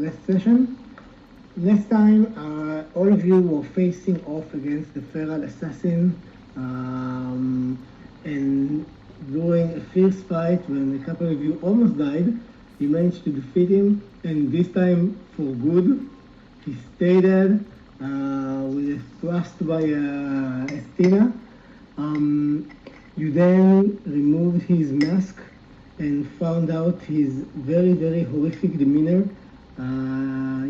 last session. Next time, all of you were facing off against the feral assassin, and during a fierce fight when a couple of you almost died, you managed to defeat him, and this time for good. He stayed dead with a thrust by Estina. You then removed his mask and found out his very, very horrific demeanor.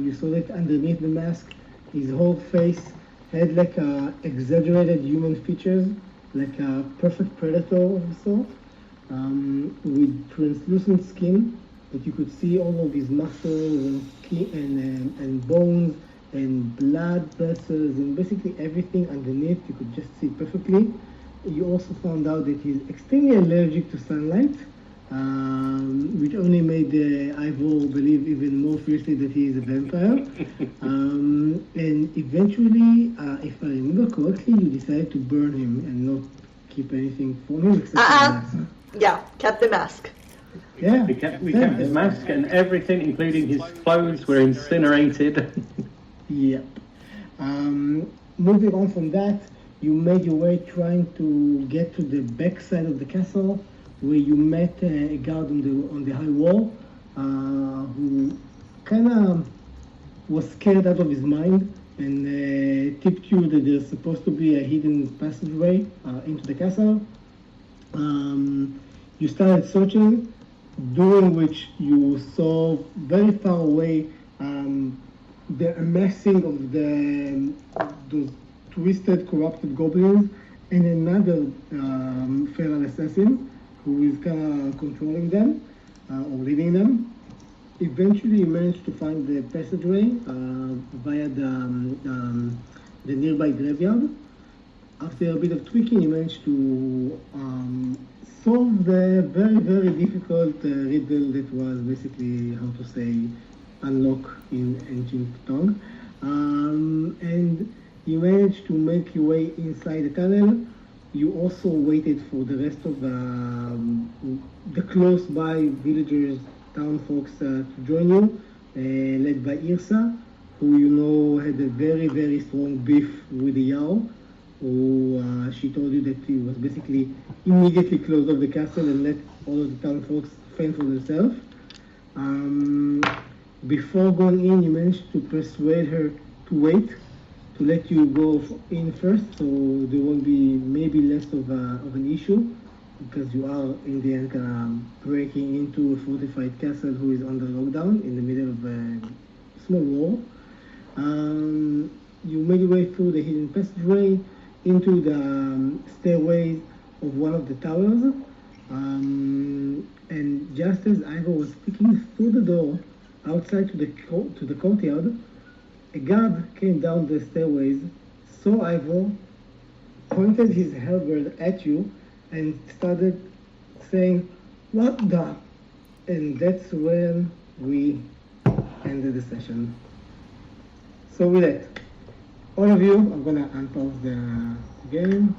You saw that underneath the mask, his whole face had like exaggerated human features, like a perfect predator of a sort, with translucent skin, that you could see all of his muscles and skin and bones and blood vessels and basically everything underneath you could just see perfectly. You also found out that he's extremely allergic to sunlight, which only made Ivor believe even more fiercely that he is a vampire. And eventually, if I remember correctly, you decided to burn him and not keep anything for him except the mask. Yeah, kept the mask. Yeah. We kept his mask and everything, including his clothes, were incinerated. Yep. Moving on from that, you made your way trying to get to the back side of the castle, where you met a guard on the high wall, who kind of was scared out of his mind and tipped you that there's supposed to be a hidden passageway into the castle. You started searching, during which you saw very far away the amassing of those twisted, corrupted goblins and another feral assassin who is kind of controlling them or leading them. Eventually, you managed to find the passageway via the nearby graveyard. After a bit of tweaking, you managed to solve the very, very difficult riddle that was basically, how to say, unlock in ancient tongue. And you managed to make your way inside the tunnel. You also waited for the rest of the close by villagers, town folks to join you, led by Irsa, who you know had a very, very strong beef with the jarl, who she told you that he was basically immediately closed off the castle and let all of the town folks fend for themselves. Before going in, you managed to persuade her to wait, to let you go in first, so there won't be maybe less of an issue, because you are in the end breaking into a fortified castle who is under lockdown in the middle of a small war. You made your way through the hidden passageway into the stairways of one of the towers, and just as Ivor was peeking through the door outside to the courtyard, a guard came down the stairways, saw Ivor, pointed his halberd at you, and started saying, "What the?" And that's when we ended the session. So with that, all of you, I'm gonna unpause the game.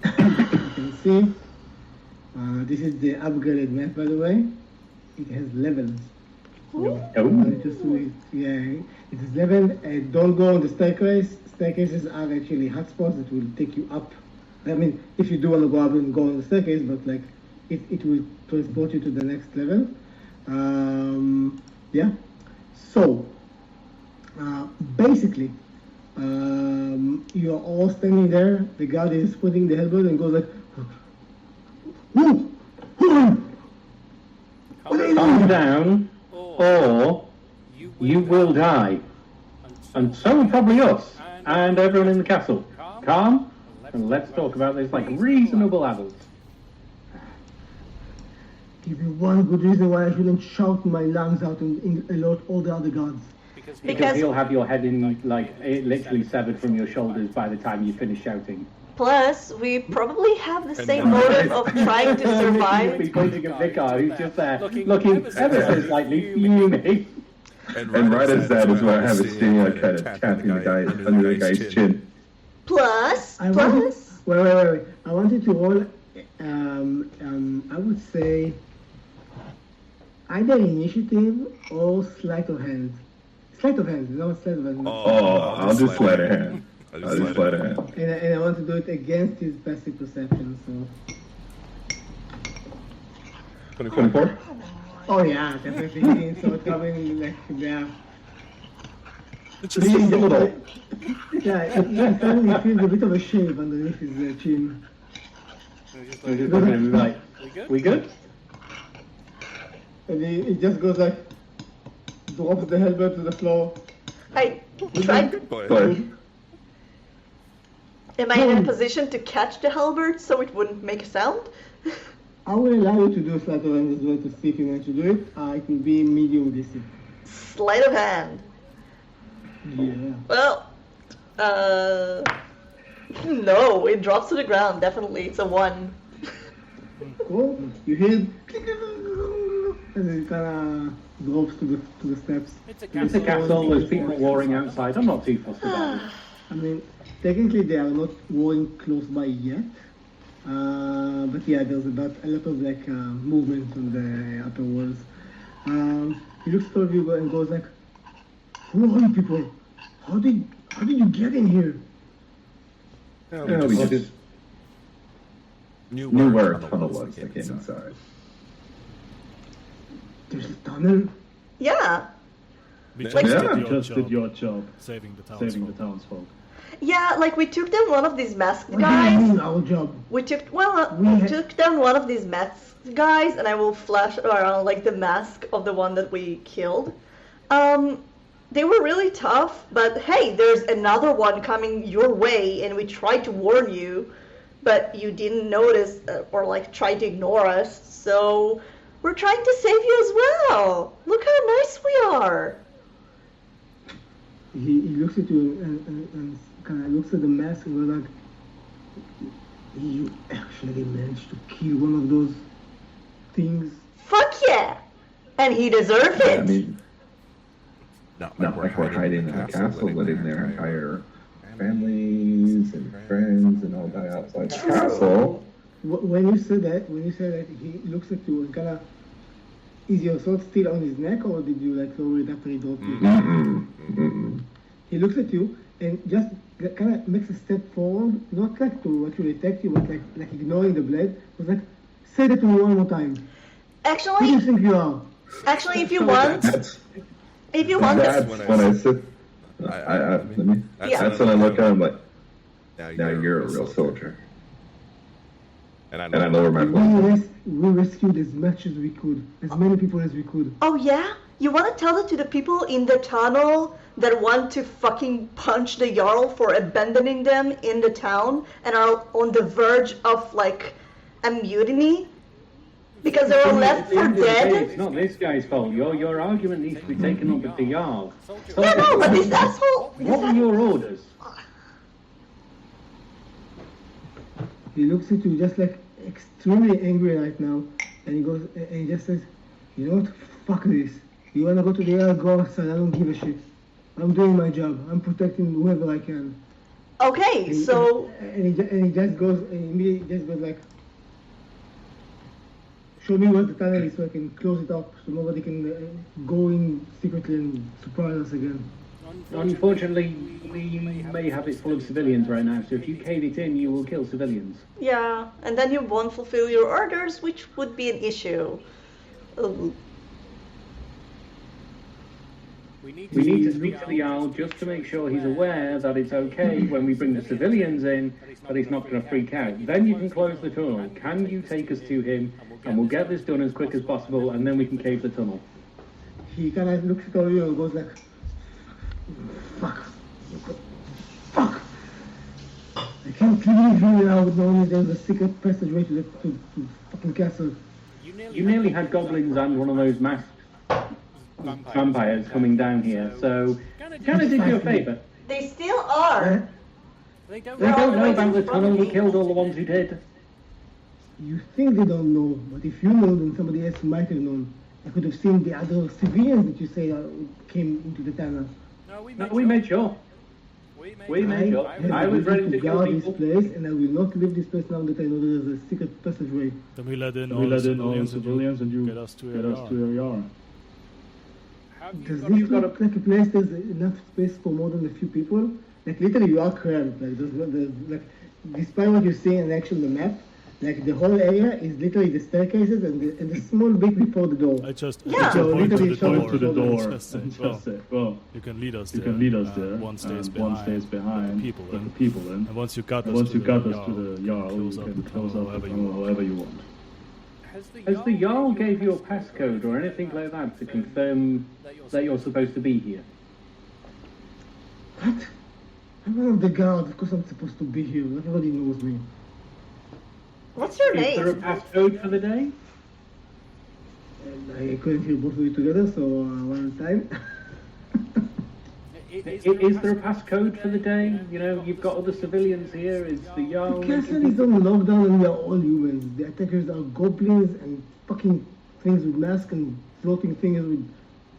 You can see, this is the upgraded map, by the way. It has levels. It is level. Don't go on the staircase. Staircases are actually hotspots that will take you up. I mean, if you do want to go up and go on the staircase, but like it will transport you to the next level. Yeah. So basically, you are all standing there. The guard is putting the halberd and goes like, "Who? Calm down, or you will die. And so will probably us, and everyone in the castle. Calm, and let's talk about this like reasonable adults." Give me one good reason why I shouldn't shout my lungs out and alert all the other guards. Because he'll have your head in, like, it literally severed from your shoulders by the time you finish shouting. Plus, we probably have the same motive of trying to survive. He's pointing at Vicar, who's just there, looking ever so slightly fuming. And right as that is where I have a stinging like kind of tapping the guy under the guy's chin. Plus. Wait. I wanted to roll, I would say, either initiative or sleight of hand. Sleight of hand. You know what sleight of hand? I'll do sleight of hand. I'll do sleight of hand. And I want to do it against his passive perception. So. 24? Oh yeah, definitely. So it's coming like yeah. Just a little. Yeah, it suddenly feels a bit of a shave underneath his chin. We're just looking at him like, we good? And he just goes like, drops the helmet to the floor. I tried. Go ahead. Am I in a position to catch the halberd so it wouldn't make a sound? I will allow you to do sleight of hand as well to see if you want to do it. It will be medium DC. Sleight of hand. Yeah. Well, no, it drops to the ground. Definitely, it's a 1. Cool. You hear as it kind of drops to the steps. It's a castle, there's people warring outside. I'm not too fussed about it. I mean, technically they are not warring close by yet. But yeah, there's about a lot of like movement on the upper walls. He looks toward you and goes like, "Who are you people? How did you get in here?" Yeah, we just knew where a tunnel was that came inside. There's a tunnel? Yeah. We just, Yeah. did your job saving the townsfolk. Yeah, like we took down one of these masked What do you mean guys. our job? We took took down one of these masked guys, and I will flash around like the mask of the one that we killed. They were really tough, but hey, there's another one coming your way, and we tried to warn you, but you didn't notice or like tried to ignore us. So we're trying to save you as well. Look how nice we are. He looks at you and kind of looks at the mask and goes like, "You actually managed to kill one of those things?" Fuck yeah! And he deserved it. I mean, not like we're hiding in the castle, letting their entire families and friends and all die outside the castle. When you said that, he looks at you and kind of, is your sword still on his neck, or did you like lower it after he dropped you? He looks at you and just kind of makes a step forward, not like to actually attack you, but like ignoring the blade. Was like, "Say that to me one more time. Who do you Actually, think you are?" if you want, That's this, when I said, let me. Yeah. That's when I look at him like, now you're a real soldier. And I lower my voice. We rescued as much as we could, as many people as we could. oh yeah? You want to tell that to the people in the tunnel that want to fucking punch the jarl for abandoning them in the town and are on the verge of like a mutiny? Because they were left for dead? It's not this guy's fault. Your argument needs to be taken up with the Jarl. Yeah, no, but this asshole... What were your orders? He looks at you just like extremely angry right now, and he goes and he just says, "You know what? Fuck this. You wanna go to the air, go outside. I don't give a shit. I'm doing my job. I'm protecting whoever I can." Okay, so... And he just goes like, "Show me where the tunnel is so I can close it up so nobody can go in secretly and surprise us again." Unfortunately, we may have it full of civilians right now, so if you cave it in, you will kill civilians. Yeah, and then you won't fulfill your orders, which would be an issue. Ooh. We need to speak to the Jarl just to make sure he's aware that it's okay when we bring the civilians in, that he's not going to freak out. Then you can close the tunnel. Can you take us to him, and we'll get this done as quick as possible, and then we can cave the tunnel. He kind of looks at all you and goes like, Fuck! I can't leave here now knowing there's a secret passageway to the fucking castle." You nearly had goblins and one of those masked vampires coming down here, so kind of did you a favour. They still are. They don't know about the tunnel. We killed all the ones who did. You think they don't know, but if you know, then somebody else might have known. I could have seen the other civilians that you say came into the tunnel. No, we made sure. We made sure. I was ready to kill guard this people. place, and I will not leave this place now that I know there's a secret passageway. Then we let in all the civilians and you get us to your yard. Does this look like a place there's enough space for more than a few people? Like literally you are cramped. Like like despite what you see in actually the map, like the whole area is literally the staircases and the small bit before the door. I just Yeah. so point to literally the door. just And say, well, you can lead us there. One stays behind. People in. And once you got us to the jarl, you can close up however you want. Has the jarl gave you a passcode or anything like that to confirm that you're supposed to be here? What? I'm one of the guards. Of course I'm supposed to be here. Everybody knows me. What's your Is there a name? passcode for the day? And I couldn't hear both of you together, so one at a time. Is there a passcode for the day? You know, you've got other civilians here. Is the jarl? The castle is on lockdown and we are all humans. The attackers are goblins and fucking things with masks and floating things with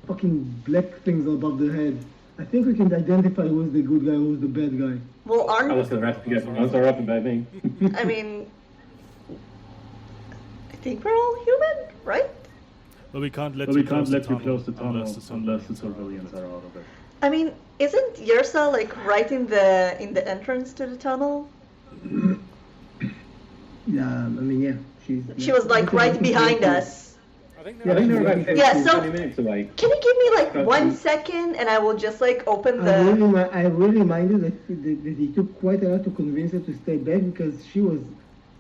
fucking black things above their head. I think we can identify who's the good guy, who's the bad guy. Well, I'll let the rest together. Those are up about me. I mean, I think we're all human, right? But we can't let But you we can't let you close the tunnel unless the civilians are out of it. I mean, isn't Yersa like right in the entrance to the tunnel? Yeah, I mean, yeah. She was like right behind us. Yeah, I think they're about 15, Yeah, so 20 minutes away. can you give me like 1 second and I will just like open I the... really remind you that it took quite a lot to convince her to stay back because she was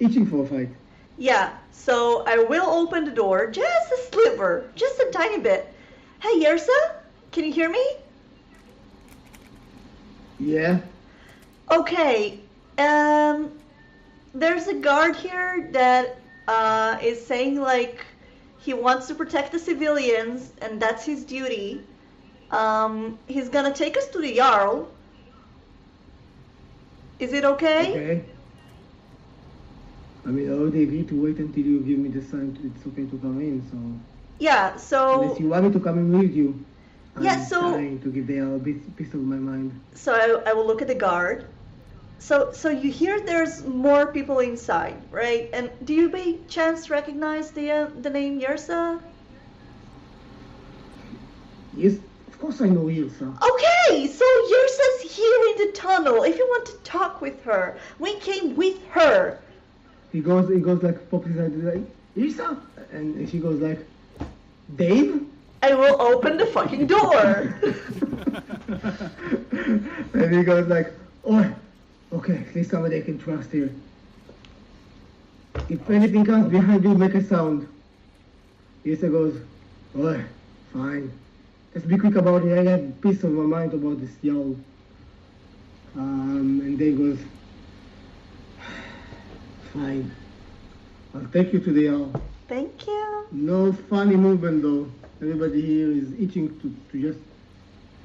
itching for a fight. Yeah, so I will open the door, just a sliver, just a tiny bit. Hey Yersa, can you hear me? Yeah? Okay, there's a guard here that is saying like he wants to protect the civilians and that's his duty. He's gonna take us to the jarl. Is it okay? Okay. I mean, I already agreed to wait until you give me the sign it's okay to come in, so... Yeah, so... Unless you want me to come in with you, Yeah, I'm so- trying to give the a piece of my mind. So I will look at the guard. So you hear there's more people inside, right? And do you by chance recognize the name Yersa? Yes, of course I know Ilsa. Okay, so Yersa's here in the tunnel. If you want to talk with her, we came with her. He goes like, pops his head, like, Ilsa? And she goes like, Dave? I will open the fucking door. And he goes like, oh, okay, at least somebody I can trust here. If anything comes behind you, make a sound. Ilsa goes, oh, fine. Just be quick about it. I have peace of my mind about this jarl. And Dave goes, fine. I'll take you to the jarl. Thank you. No funny movement though. Everybody here is itching to just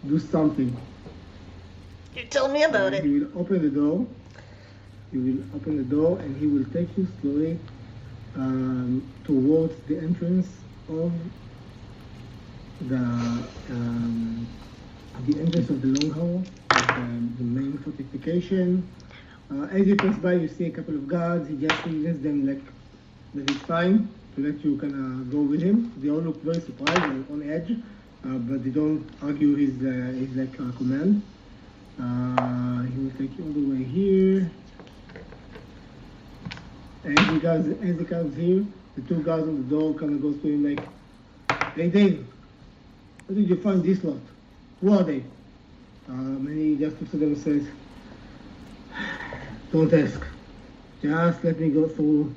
do something. You tell me about it. He will open the door. He will open the door and he will take you slowly towards the entrance of the entrance of the long hall, the main fortification. As you pass by, you see a couple of guards. He just lets them like that it's fine to let you kind of go with him. They all look very surprised and on edge, but they don't argue his command. He will take you all the way here. And as he comes here, the two guys on the door kind of goes to him like, "Hey Dave, where did you find this lot? Who are they?" And he just looks at them and says, "Don't ask. Just let me go through.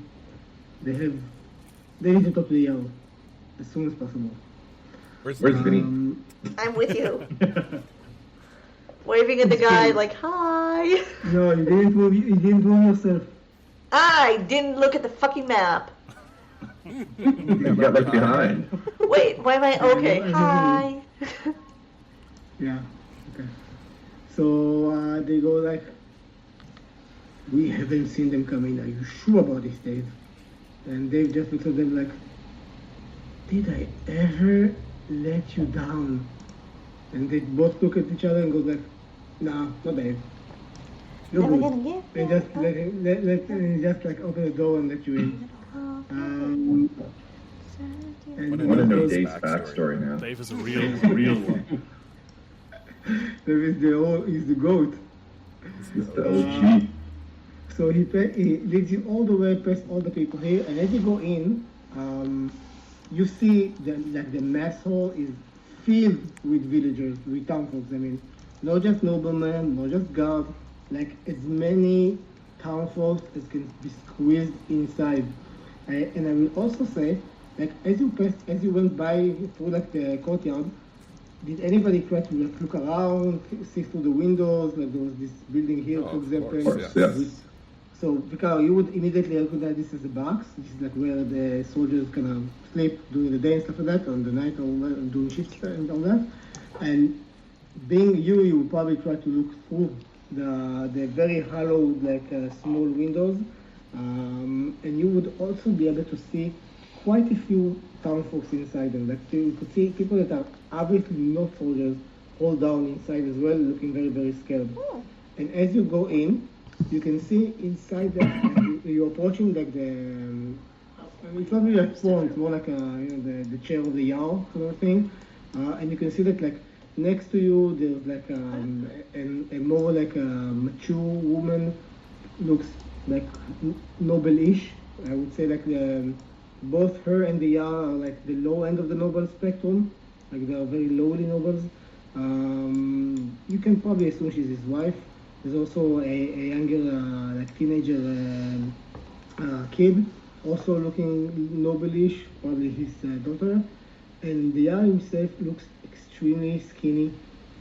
They need to talk to the jarl as soon as possible." Where's Vinny? I'm with you. Waving at the guy like, hi. No, you didn't move yourself. I didn't look at the fucking map. You got left behind. Wait, why am I okay? Hi. Yeah. Okay. So they go like, "We haven't seen them come in. Are you sure about this, Dave?" And Dave just looks at them like, "Did I ever let you down?" And they both look at each other and go like, "Nah, not Dave. You're Never good." gonna get And just let just like open the door and let you in. And When know Dave's backstory now. Dave is a real one. Dave is the goat. He's the OG. So he leads you all the way past all the people here, and as you go in, you see the mess hall is filled with villagers, with townfolks. I mean, not just noblemen, not just guards, like as many townfolk as can be squeezed inside. And I will also say, like as you went by through like the courtyard, did anybody try to like look around, see through the windows? Like there was this building here, for example. Of course, yes. So, because you would immediately recognize this as a box. This is like where the soldiers kind of sleep during the day and stuff like that, on the night or doing shifts and all that. And being you would probably try to look through the very hollowed, like small windows. And you would also be able to see quite a few town folks inside them. Like you could see people that are obviously not soldiers, all down inside as well, looking very, very scared. Oh. And as you go in, you can see inside that you're approaching like it's not really a throne, it's more like the chair of the jarl kind of thing. And you can see that like next to you there's like a more like a mature woman, looks like noble-ish. I would say like both her and the jarl are like the low end of the noble spectrum, like they are very lowly nobles. You can probably assume she's his wife. There's also a younger, like teenager kid, also looking noble-ish, probably his daughter. And the jarl himself looks extremely skinny.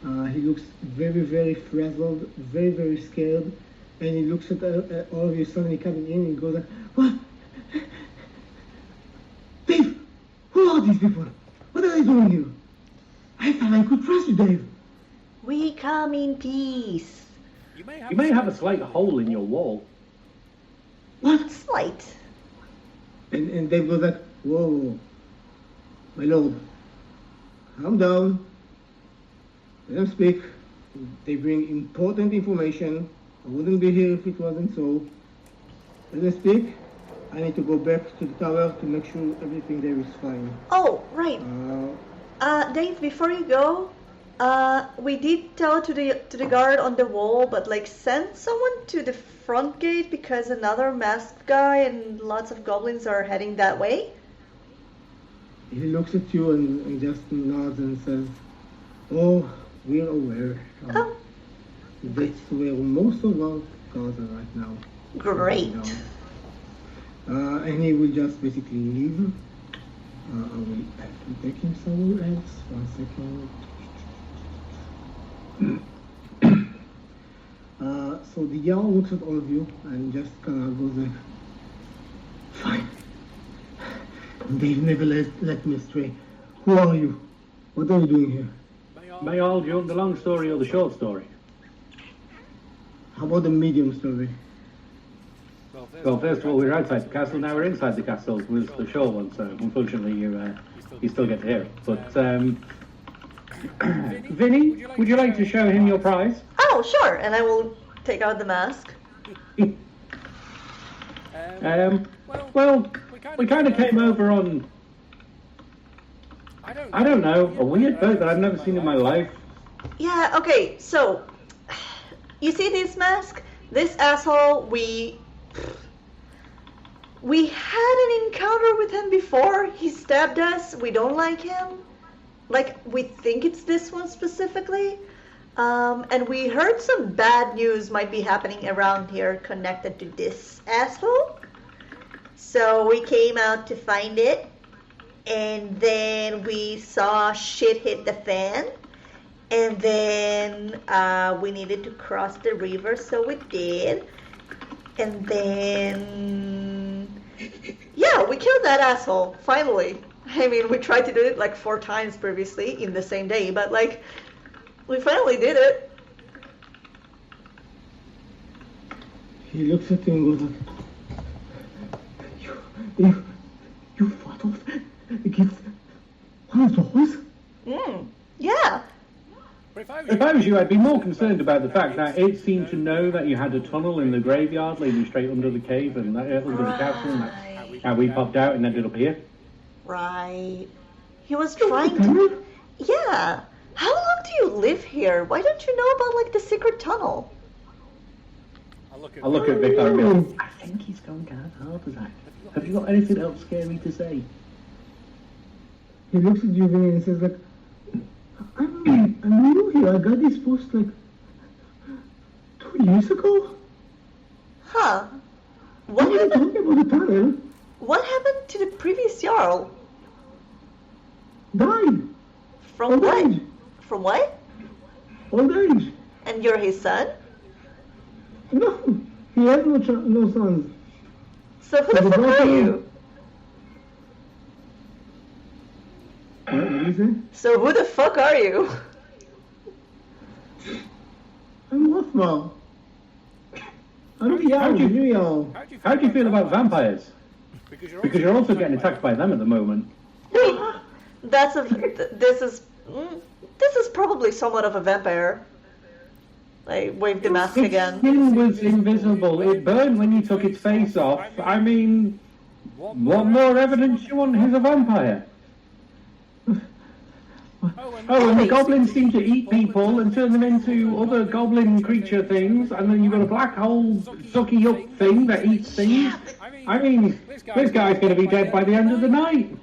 He looks very, very frazzled, very, very scared. And he looks at all of you suddenly coming in and goes like, "What? Dave, who are these people? What are they doing here? I thought I could trust you, Dave." We come in peace. You may have a slight hole in your wall. What? Slight. And Dave goes like, "Whoa, my lord, calm down. Let them speak. They bring important information. I wouldn't be here if it wasn't so. Let them speak. I need to go back to the tower to make sure everything there is fine." Oh, right. Dave, before you go, we did tell to the guard on the wall, but like send someone to the front gate because another masked guy and lots of goblins are heading that way. He looks at you and just nods and says, "Oh, we're aware. That's where most of our guards are right now." Great. And he will just basically leave. I will have to take him somewhere else. 1 second. So the jarl looks at all of you and just kind of goes like, "Fine. They've never let me astray. Who are you? What are you doing here?" May I hold you up the long story or the short story? How about the medium story? Well, first of all, we were outside the castle, now we're inside the castle, was the short one, so unfortunately you still get to hear it. But, Vinny, would you like to show him your prize? Oh, sure, and I will take out the mask. Well, we kind of came over on, I don't know, a weird boat that I've never seen in my life. Yeah, okay, so, you see this mask? This asshole, we had an encounter with him before. He stabbed us. We don't like him. Like, we think it's this one specifically. And we heard some bad news might be happening around here connected to this asshole. So we came out to find it. And then we saw shit hit the fan. And then we needed to cross the river, so we did. And then, yeah, we killed that asshole, finally. I mean, we tried to do it like 4 times previously in the same day, but like, we finally did it. He looks at you and goes like, you fought off against one of those? Yeah. If I was you, I'd be more concerned about the fact that it seemed to know that you had a tunnel in the graveyard leading straight under the cave and under the castle, and that's how we popped out and ended up here. Right. He was trying to... Yeah. How long do you live here? Why don't you know about, like, the secret tunnel? I'll look at Victor and go, I think he's going kind of hard, Zach. Have you got anything else scary to say? He looks at you and says, like, I'm new here. I got this post, like, 2 years ago. Huh. What are you talking about the tunnel? What happened to the previous Jarl? Died. From Old what? age. From what? Old age. And you're his son? No, he has no sons. So who the fuck are you? What did you say? So who the fuck are you? I'm Rothwell. I'm the How do you- new Jarl. How do you feel about vampires? Because you're also getting attacked by them at the moment. Wait, this is probably somewhat of a vampire. I waved the mask Its again. skin was invisible. It burned when you took its face off. I mean, what more evidence you want he's a vampire? Oh, and the goblins seem to eat people and turn them into other goblin creature things, and then you've got a black hole sucky up thing that eats things. I mean, this guy's going to be dead by the end of the night.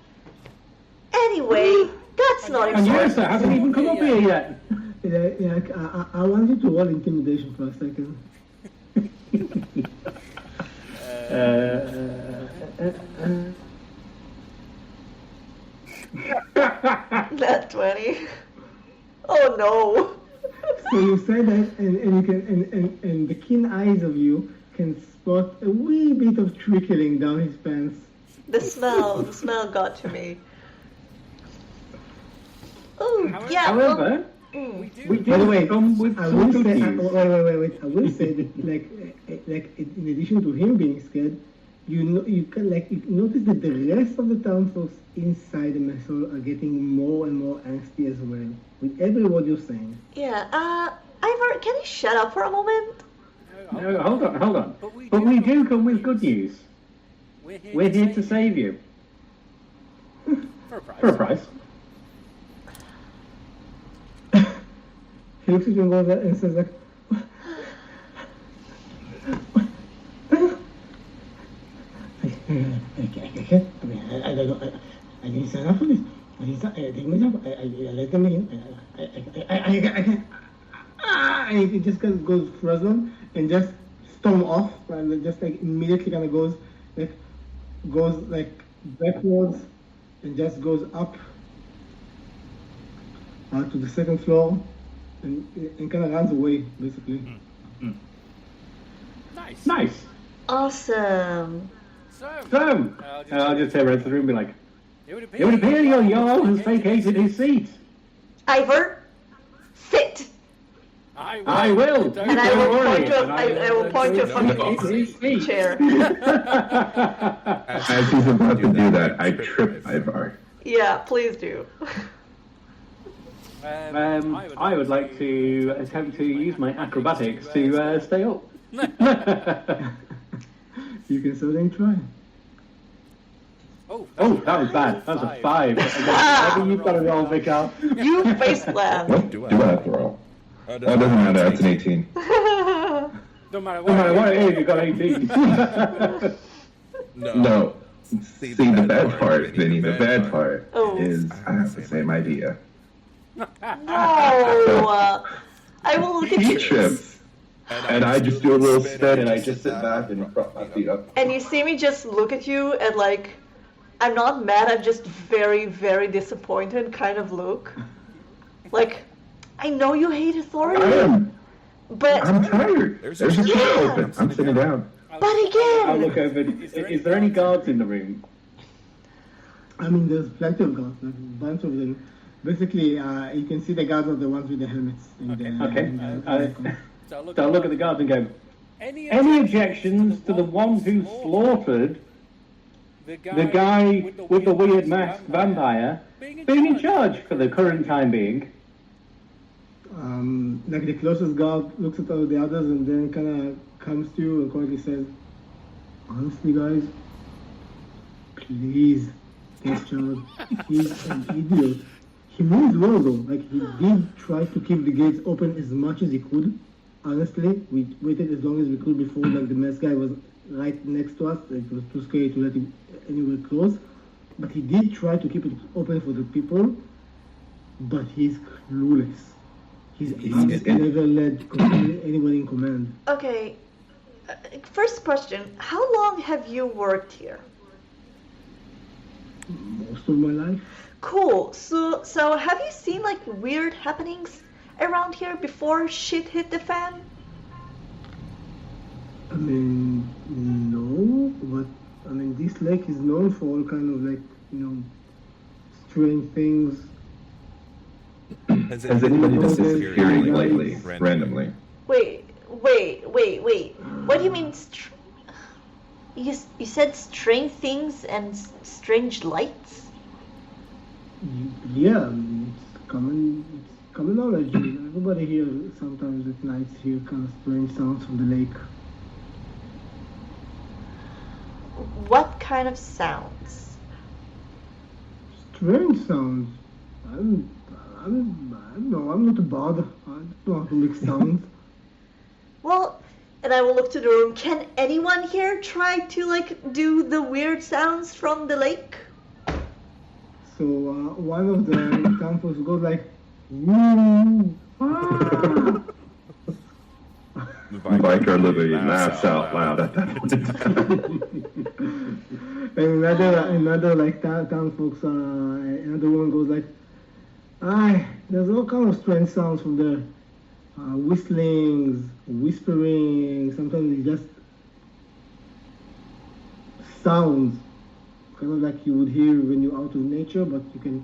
Anyway, that's not And important. Ursa hasn't even come up here yet. Yeah, I want you to roll intimidation for a second. That 20. Oh no. So you say that, and you can, and the keen eyes of you can spot a wee bit of trickling down his pants. The smell got to me. Oh, yeah. However, we By the way, do come with I some will say, cookies. wait. I will say that, like in addition to him being scared, you can notice that the rest of the town folks inside the Messol are getting more and more angsty as well with every word you're saying. Yeah, Ivor, can you shut up for a moment? No, hold on. But we do come with good news. We're here to save you. For a price. He looks at you and goes and says like, I can't. I mean, I don't know. I didn't sign up for this. I didn't sign. I let them in. I can't. And he just kind of goes frozen and just storm off, and just like immediately kind of goes backwards and just goes up to the second floor and kind of runs away basically. Nice. Awesome. So, I'll just say right to the room and be like, it would appear your Jarl has vacated his seat. Ivor, sit. I will. And I will point to a fucking chair. As he's about to do that, I trip Ivar. Yeah, please do. I would like to attempt to use my acrobatics to stay up. You can certainly try. Oh, that was bad. That was a 5. Maybe you've got to roll, Vicar. You face plan. What do I have to roll? That doesn't matter, that's an 18. No matter what it is, you've got 18. No. See, the bad part, Vinny, the bad part Oh. is I have the same idea. No. I will look at He you. trips, and I just do a little spin, and I just sit back and prop my feet up. And you see me just look at you and like, I'm not mad, I'm just very, very disappointed kind of look. Like, I know you hate authority, I'm but tired. There's a door open. I'm sitting down. I'll again, look over. Is there any guards in the room? I mean, there's plenty of guards, like a bunch of them. Basically, you can see the guards are the ones with the helmets. Okay. So I'll look at the guards and go, any objections to the one who slaughtered the guy with the weird masked vampire being in charge for the current time being? Like the closest guard looks at all the others and then kind of comes to you and quietly says, honestly guys, please Yes, Charles. He's an idiot. He means well though. Like he did try to keep the gates open as much as he could. Honestly, we waited as long as we could before like the mask guy was right next to us. It was too scary to let him anywhere close. But he did try to keep it open for the people. But he's clueless. He's never led anyone in command. Okay. First question: how long have you worked here? Most of my life. Cool. So have you seen like weird happenings around here before shit hit the fan? I mean, no, but I mean this lake is known for all kind of like, strange things. Has anybody disappeared lately, randomly? Wait. What do you mean? You said strange things and strange lights? Yeah, it's common knowledge. Everybody here sometimes at night hear kind of strange sounds from the lake. What kind of sounds? Strange sounds. I don't know. I'm not a bard. I don't know how to make sounds. Well, and I will look to the room. Can anyone here try to like do the weird sounds from the lake? So one of the examples goes like, woo, ah. The biker literally laughs out loud at that point. And another like town folks, another woman goes like, there's all kind of strange sounds from the whistlings, whispering. Sometimes it's just sounds, kind of like you would hear when you're out of nature, but you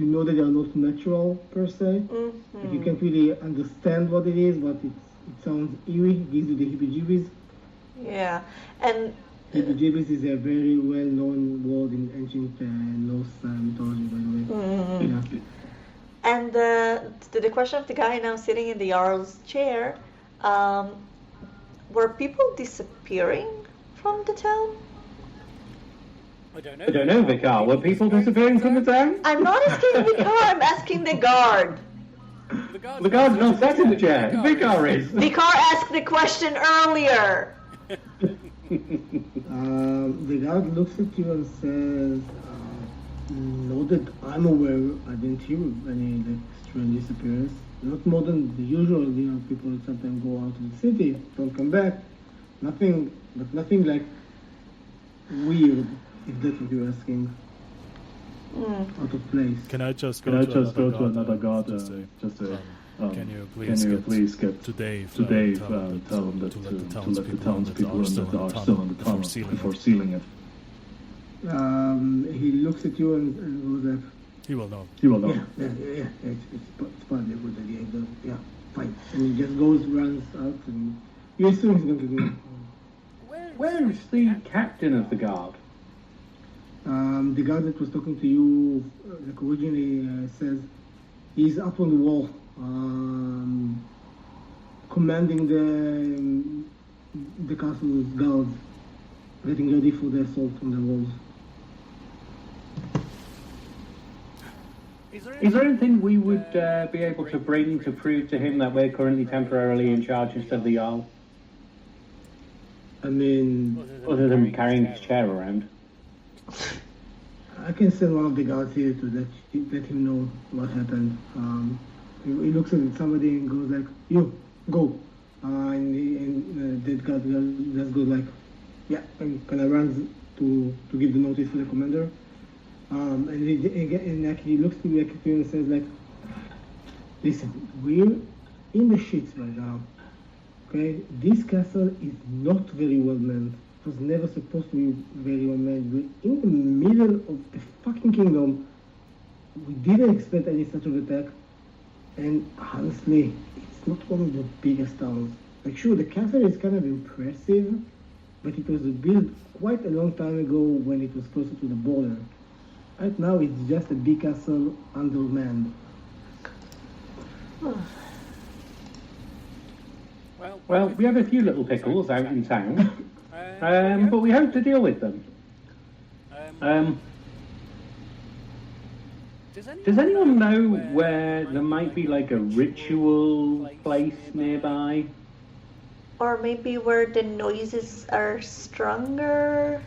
know that they are not natural per se. Mm-hmm. Like you can't really understand what it is, but it sounds eerie. It gives you the heebie-jeebies. Yeah, and heebie-jeebies is a very well-known word in ancient Norse mythology, by the way. Mm-hmm. Yeah. And to the question of the guy now sitting in the Jarl's chair, were people disappearing from the town? I don't know, Vicar. Were people disappearing from the town? I'm not asking Vicar, I'm asking the guard. The guard's not sat in the chair. Vicar is. Vicar asked the question earlier. The guard looks at you and says, not that I'm aware, I didn't hear any like strange disappearance. Not more than the usual, people sometimes go out of the city, don't come back. Nothing like weird, if that's what you're asking. Out of place. Can I just go to another guard and say, can you please get to Dave, tell him that to let the townspeople in that are still in the tunnel before sealing it. He looks at you and goes like, He will know. Yeah. It's probably a good idea. Yeah, fine. And he just runs out, and you assume he's going to go. Where's the captain of the guard? The guard that was talking to you, like originally, says he's up on the wall, commanding the castle's guards, getting ready for the assault on the walls. Is there anything we would be able to bring to prove to him that we're currently temporarily in charge instead of the Jarl? I mean, other than carrying his chair around. I can send one of the guards here to let him know what happened. He looks at somebody and goes like, "You go," and that guard just goes like, "Yeah," and kind of runs to give the notice to the commander. And he looks to you and says like, "Listen, we're in the shits right now. Okay, this castle is not very well manned. It was never supposed to be very well manned. We're in the middle of the fucking kingdom. We didn't expect any such of attack. And honestly, it's not one of the biggest towns. Like sure, the castle is kind of impressive, but it was built quite a long time ago when it was closer to the border. Right now, it's just a big castle undermanned." Well, we have a few little pickles out in town, but we hope to deal with them. Does anyone know where there might be like a ritual place nearby? Or maybe where the noises are stronger?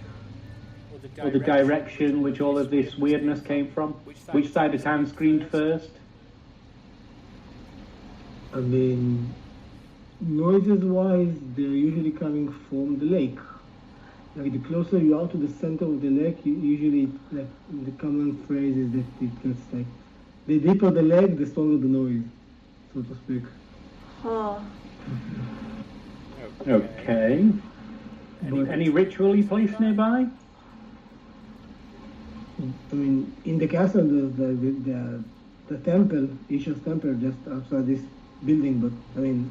Or the direction which all of this weirdness came from? Which side of town screamed first? I mean, noises-wise, they're usually coming from the lake. Like the closer you are to the center of the lake, usually, like the common phrase is that it gets like, the deeper the lake, the stronger the noise, so to speak. Huh. Okay. Any ritual place nearby? I mean, in the castle, the temple, Isha's temple, just outside this building, but I mean,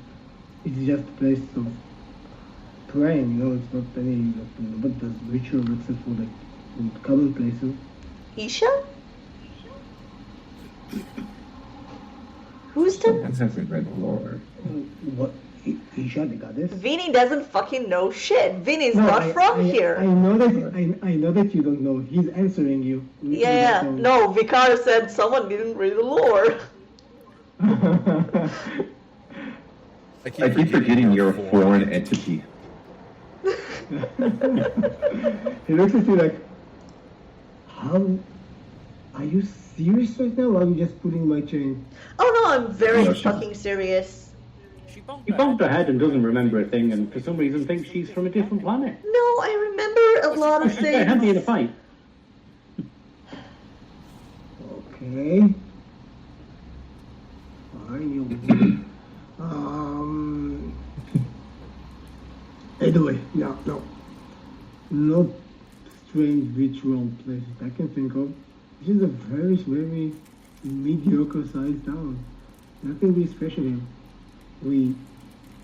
it's just a place of praying, it's not any, but there's ritual except for the common places. Isha? Who's the... That hasn't read the lore. What? Isha, the goddess? Vinny doesn't fucking know shit. Vinny's not from here. I know that you don't know. He's answering you. Yeah. No, Vicar said someone didn't read the lore. I keep forgetting you're a foreign entity. He looks at you like, how? Are you serious right now, or are you just pulling my chain? Oh no, I'm very fucking serious. She bumped her head and doesn't remember a thing, and for some reason thinks she's from a different planet. No, I remember a lot of She's very handy in a things. fight. Okay. Fine, Anyway, no strange ritual places I can think of. This is a very, very mediocre sized town. Nothing really special here. We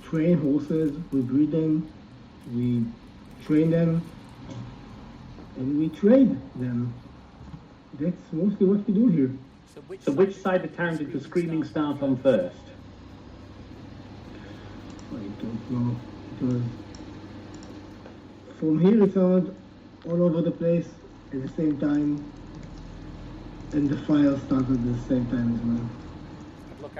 train horses, we breed them, we train them, and we trade them. That's mostly what we do here. So which side of town did the screaming start on first? I don't know. It was... From here it sounded all over the place at the same time, and the fire started at the same time as well.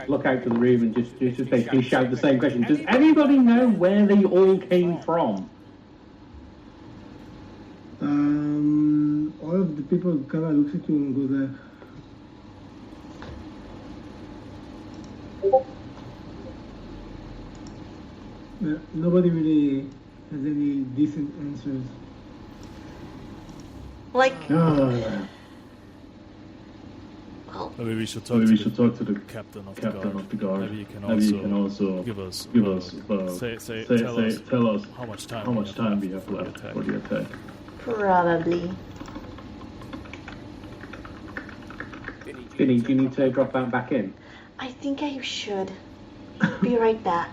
Look out to the room and just basically shout the same question. Does anybody know where they all came from? All of the people kind of looks at you and goes like, nobody really has any decent answers. Like, Maybe we should talk to the captain of the guard. Maybe you can also give us tell us how much time we have left for the attack. probably. Vinny, do you need to drop that back in? I think I should. Be right back.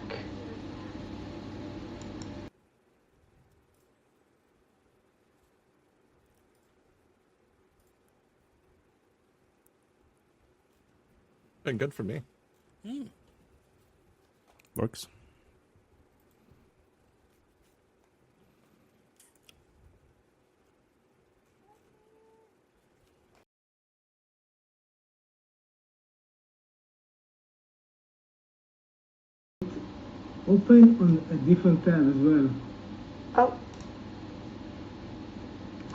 Been good for me. Works. Open on a different tab as well. Oh,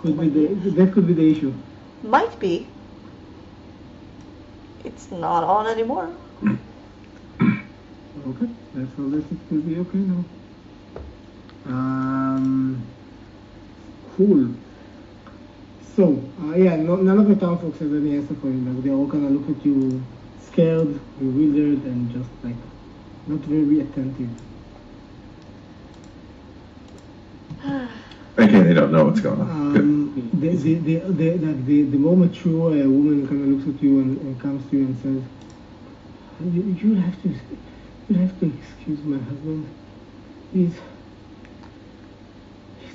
That could be the issue. might be. It's not on anymore. Okay, that's all. That it will be okay now. Cool. So, none of the town folks have any answer for you. Like, they all kind of look at you scared, bewildered, and just like not very attentive. Again, they don't know what's going on. The more mature woman kind of looks at you and comes to you and says, "You have to excuse my husband. He's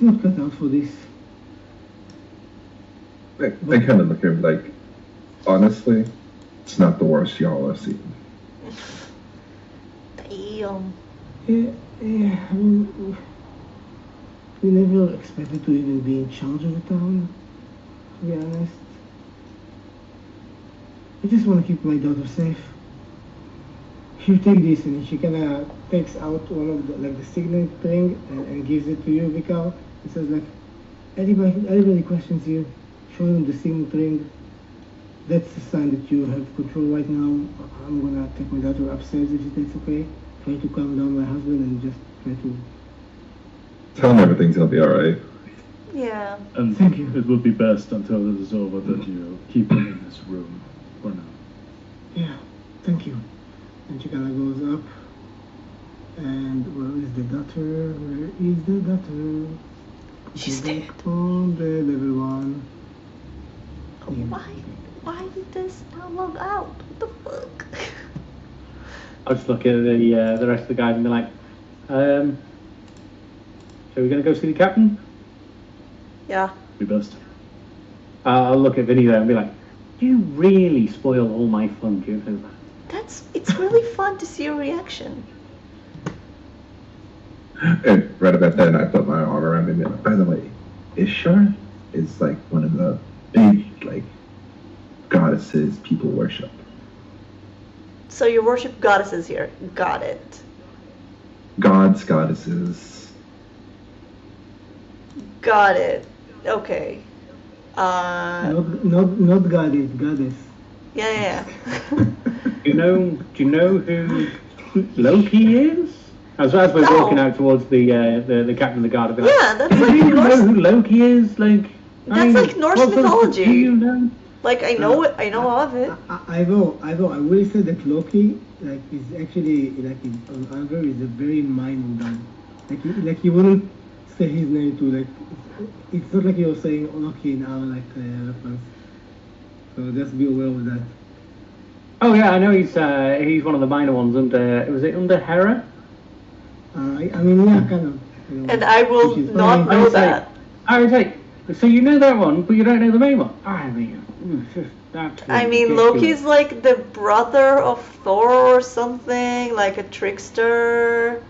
not cut out for this." They kind of look at him like, honestly, it's not the worst y'all have seen. Damn. I mean, we never expected to even be in charge of the town, to be honest. I just want to keep my daughter safe. Here, take this, and she kind of takes out one of the signet ring and gives it to you, Vical. It says like, anybody questions you, show them the signet ring. That's a sign that you have control right now. I'm gonna take my daughter upstairs if that's okay. Try to calm down my husband and just try to. Tell him everything's gonna be alright. Yeah. And Thank you. it would be best until this is over that you keep him in this room for now. Yeah, thank you. And she kind of goes up. And where is the daughter? Where is the daughter? She's Go dead. back on bed, everyone. Yeah. Why did this not log out? What the fuck? I'll just look at the rest of the guys and be like, so we're going to go see the captain? Yeah. Be best. I'll look at Vinny there and be like, you really spoil all my fun, do you think that? It's really fun to see your reaction. And right about then, I put my arm around him. By the way, Ishtar is like one of the big, like, goddesses people worship. So you worship goddesses here. Got it. Gods, goddesses. Got it. Okay. Not goddess, goddess. Yeah. Do you know who Loki is? As we're No. walking out towards the captain of the guard, I'll be like, Yeah, that's do like you know Norse. who Loki is? Like, That's like Norse what sort of- mythology. Do you know? Like I know it. I know of it. I will say that Loki, like, is actually, like, on Alver is a very minor god. Like you wouldn't say his name too. Like, it's not like you're saying Loki in our reference. So just be aware of that. Oh yeah, I know he's one of the minor ones under. Was it under Hera? I mean, yeah, kind of. You know, And I will which is not fine. know that. I would say. So you know that one, but you don't know the main one. I mean, that's I mean, ridiculous. Loki's like the brother of Thor or something, like a trickster.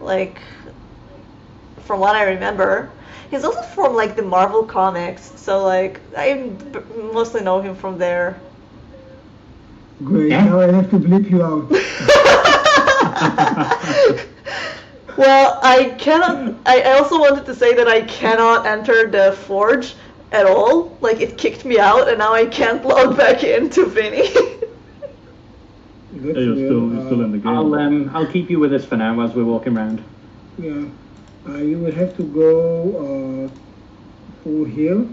Like, from what I remember, he's also from like the Marvel comics. So like, I mostly know him from there. Great. Yeah. Now I have to bleep you out. Well, I cannot. I also wanted to say that I cannot enter the forge at all. Like, it kicked me out, and now I can't log back into Vinny. That's You're weird. still in the game. I'll keep you with us for now as we're walking around. Yeah. You will have to go through here.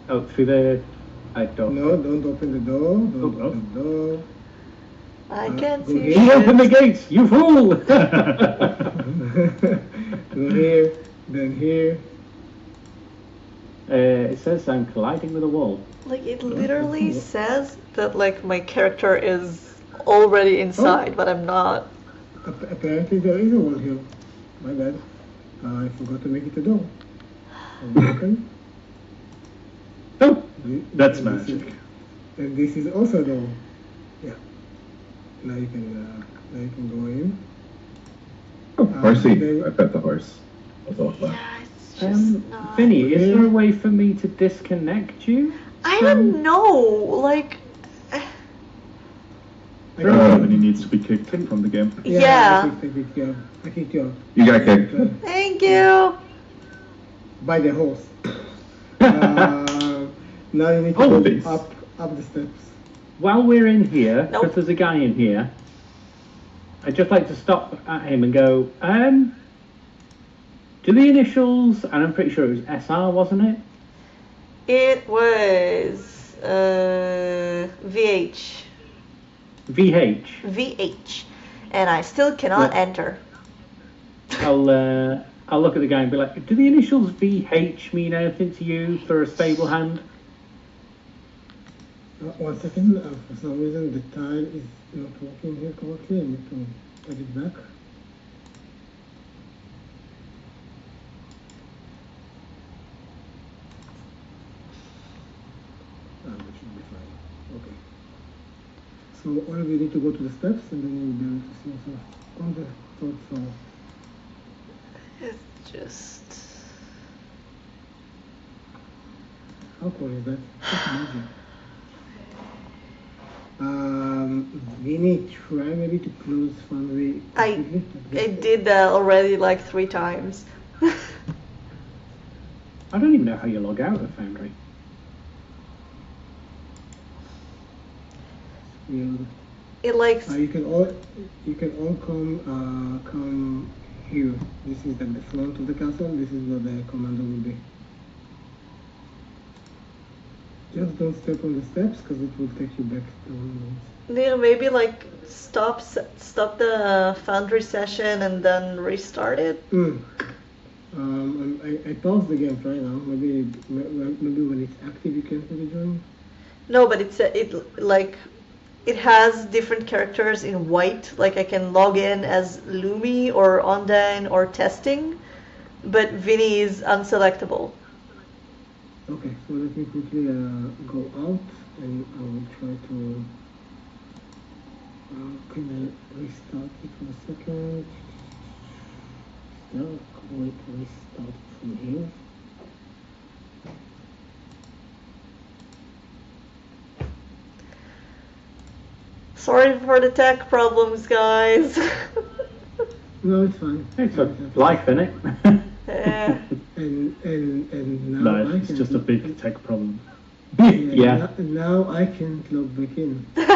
Oh, through the door. No, don't open the door. Don't Oh, open the door. I can't go see here. You open the gates, you fool! Go here, then here. It says I'm colliding with a wall. Like, it literally says that, like, my character is already inside, but I'm not. Apparently there is a wall here. My bad. I forgot to make it a door. Okay. Oh, That's And this is- magic. And this is also a door. Yeah. Now you can go in. Oh, horsey. then- I pet the horse. That's all fun. Yeah, it's just not. Vinny, is there a way for me to disconnect you? I don't know. Like, I Everybody needs to be kicked from the game. yeah. I kicked you out. I kicked you out. You got kicked. Thank you. By the horse. Now you need to Oh, go this. up the steps. While we're in here, Nope. because there's a guy in here, I'd just like to stop at him and go, do the initials, and I'm pretty sure it was SR, wasn't it? It was VH. VH. VH. And I still cannot enter. I'll look at the guy and be like, do the initials VH mean anything to you for a stable hand? 1 second. For some reason the tile is not working here correctly. I need to add it back. That should be fine. Okay. So all of you need to go to the steps and then you'll be able to see yourself on the third floor. It's just. How cool is that? That's magic. Vinny, try maybe to close Foundry. I did that already like 3 times. I don't even know how you log out of Foundry. Yeah. It likes. You can all come here. This is at the front of the castle. This is where the commander will be. Just don't step on the steps because it will take you back to. Yeah, maybe like stop the Foundry session and then restart it. I paused the game right now. Maybe when it's active you can't really join. No, but it has different characters in white. Like I can log in as Lumi or Ondain or Testing, but Vinny is unselectable. Okay, so let me quickly go out and I will try to. Can I restart it for a second? No, wait, restart from here. Sorry for the tech problems, guys. No, it's fine. It's a life, isn't it? Yeah. And now No, it's just a big tech problem. Yeah. Now I can't log back in. I'm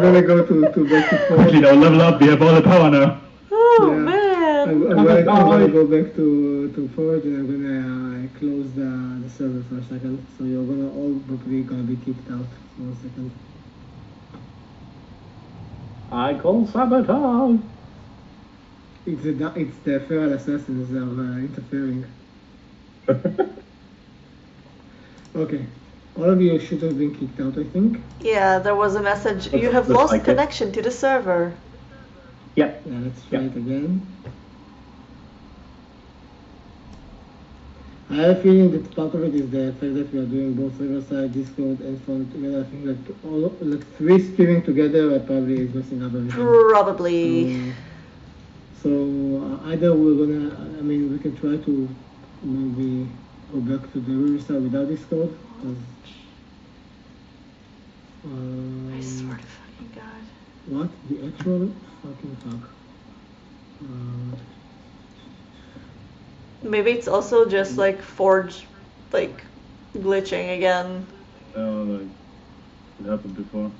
gonna go to back to forge. You know, level up, we have all the power now. Oh Yeah. man. I'm gonna go back to forge and I'm gonna close the server for a second. So you're gonna all probably gonna be kicked out for a second. I call sabotage. It's the feral assassins that are interfering. Okay. All of you should have been kicked out, I think. Yeah, there was a message. You have Looks lost like it. connection to the server. Yep. Yeah, let's try it again. I have a feeling that part of it is the fact that we are doing both Riverside, Discord, and phone together. I think like 3 streaming together probably is messing up everything. Probably. So either we're gonna, we can try to maybe go back to the Riverside without Discord. I swear to fucking God. What? The actual fucking fuck. Maybe it's also just like Forge, like glitching again. Oh, like it happened before.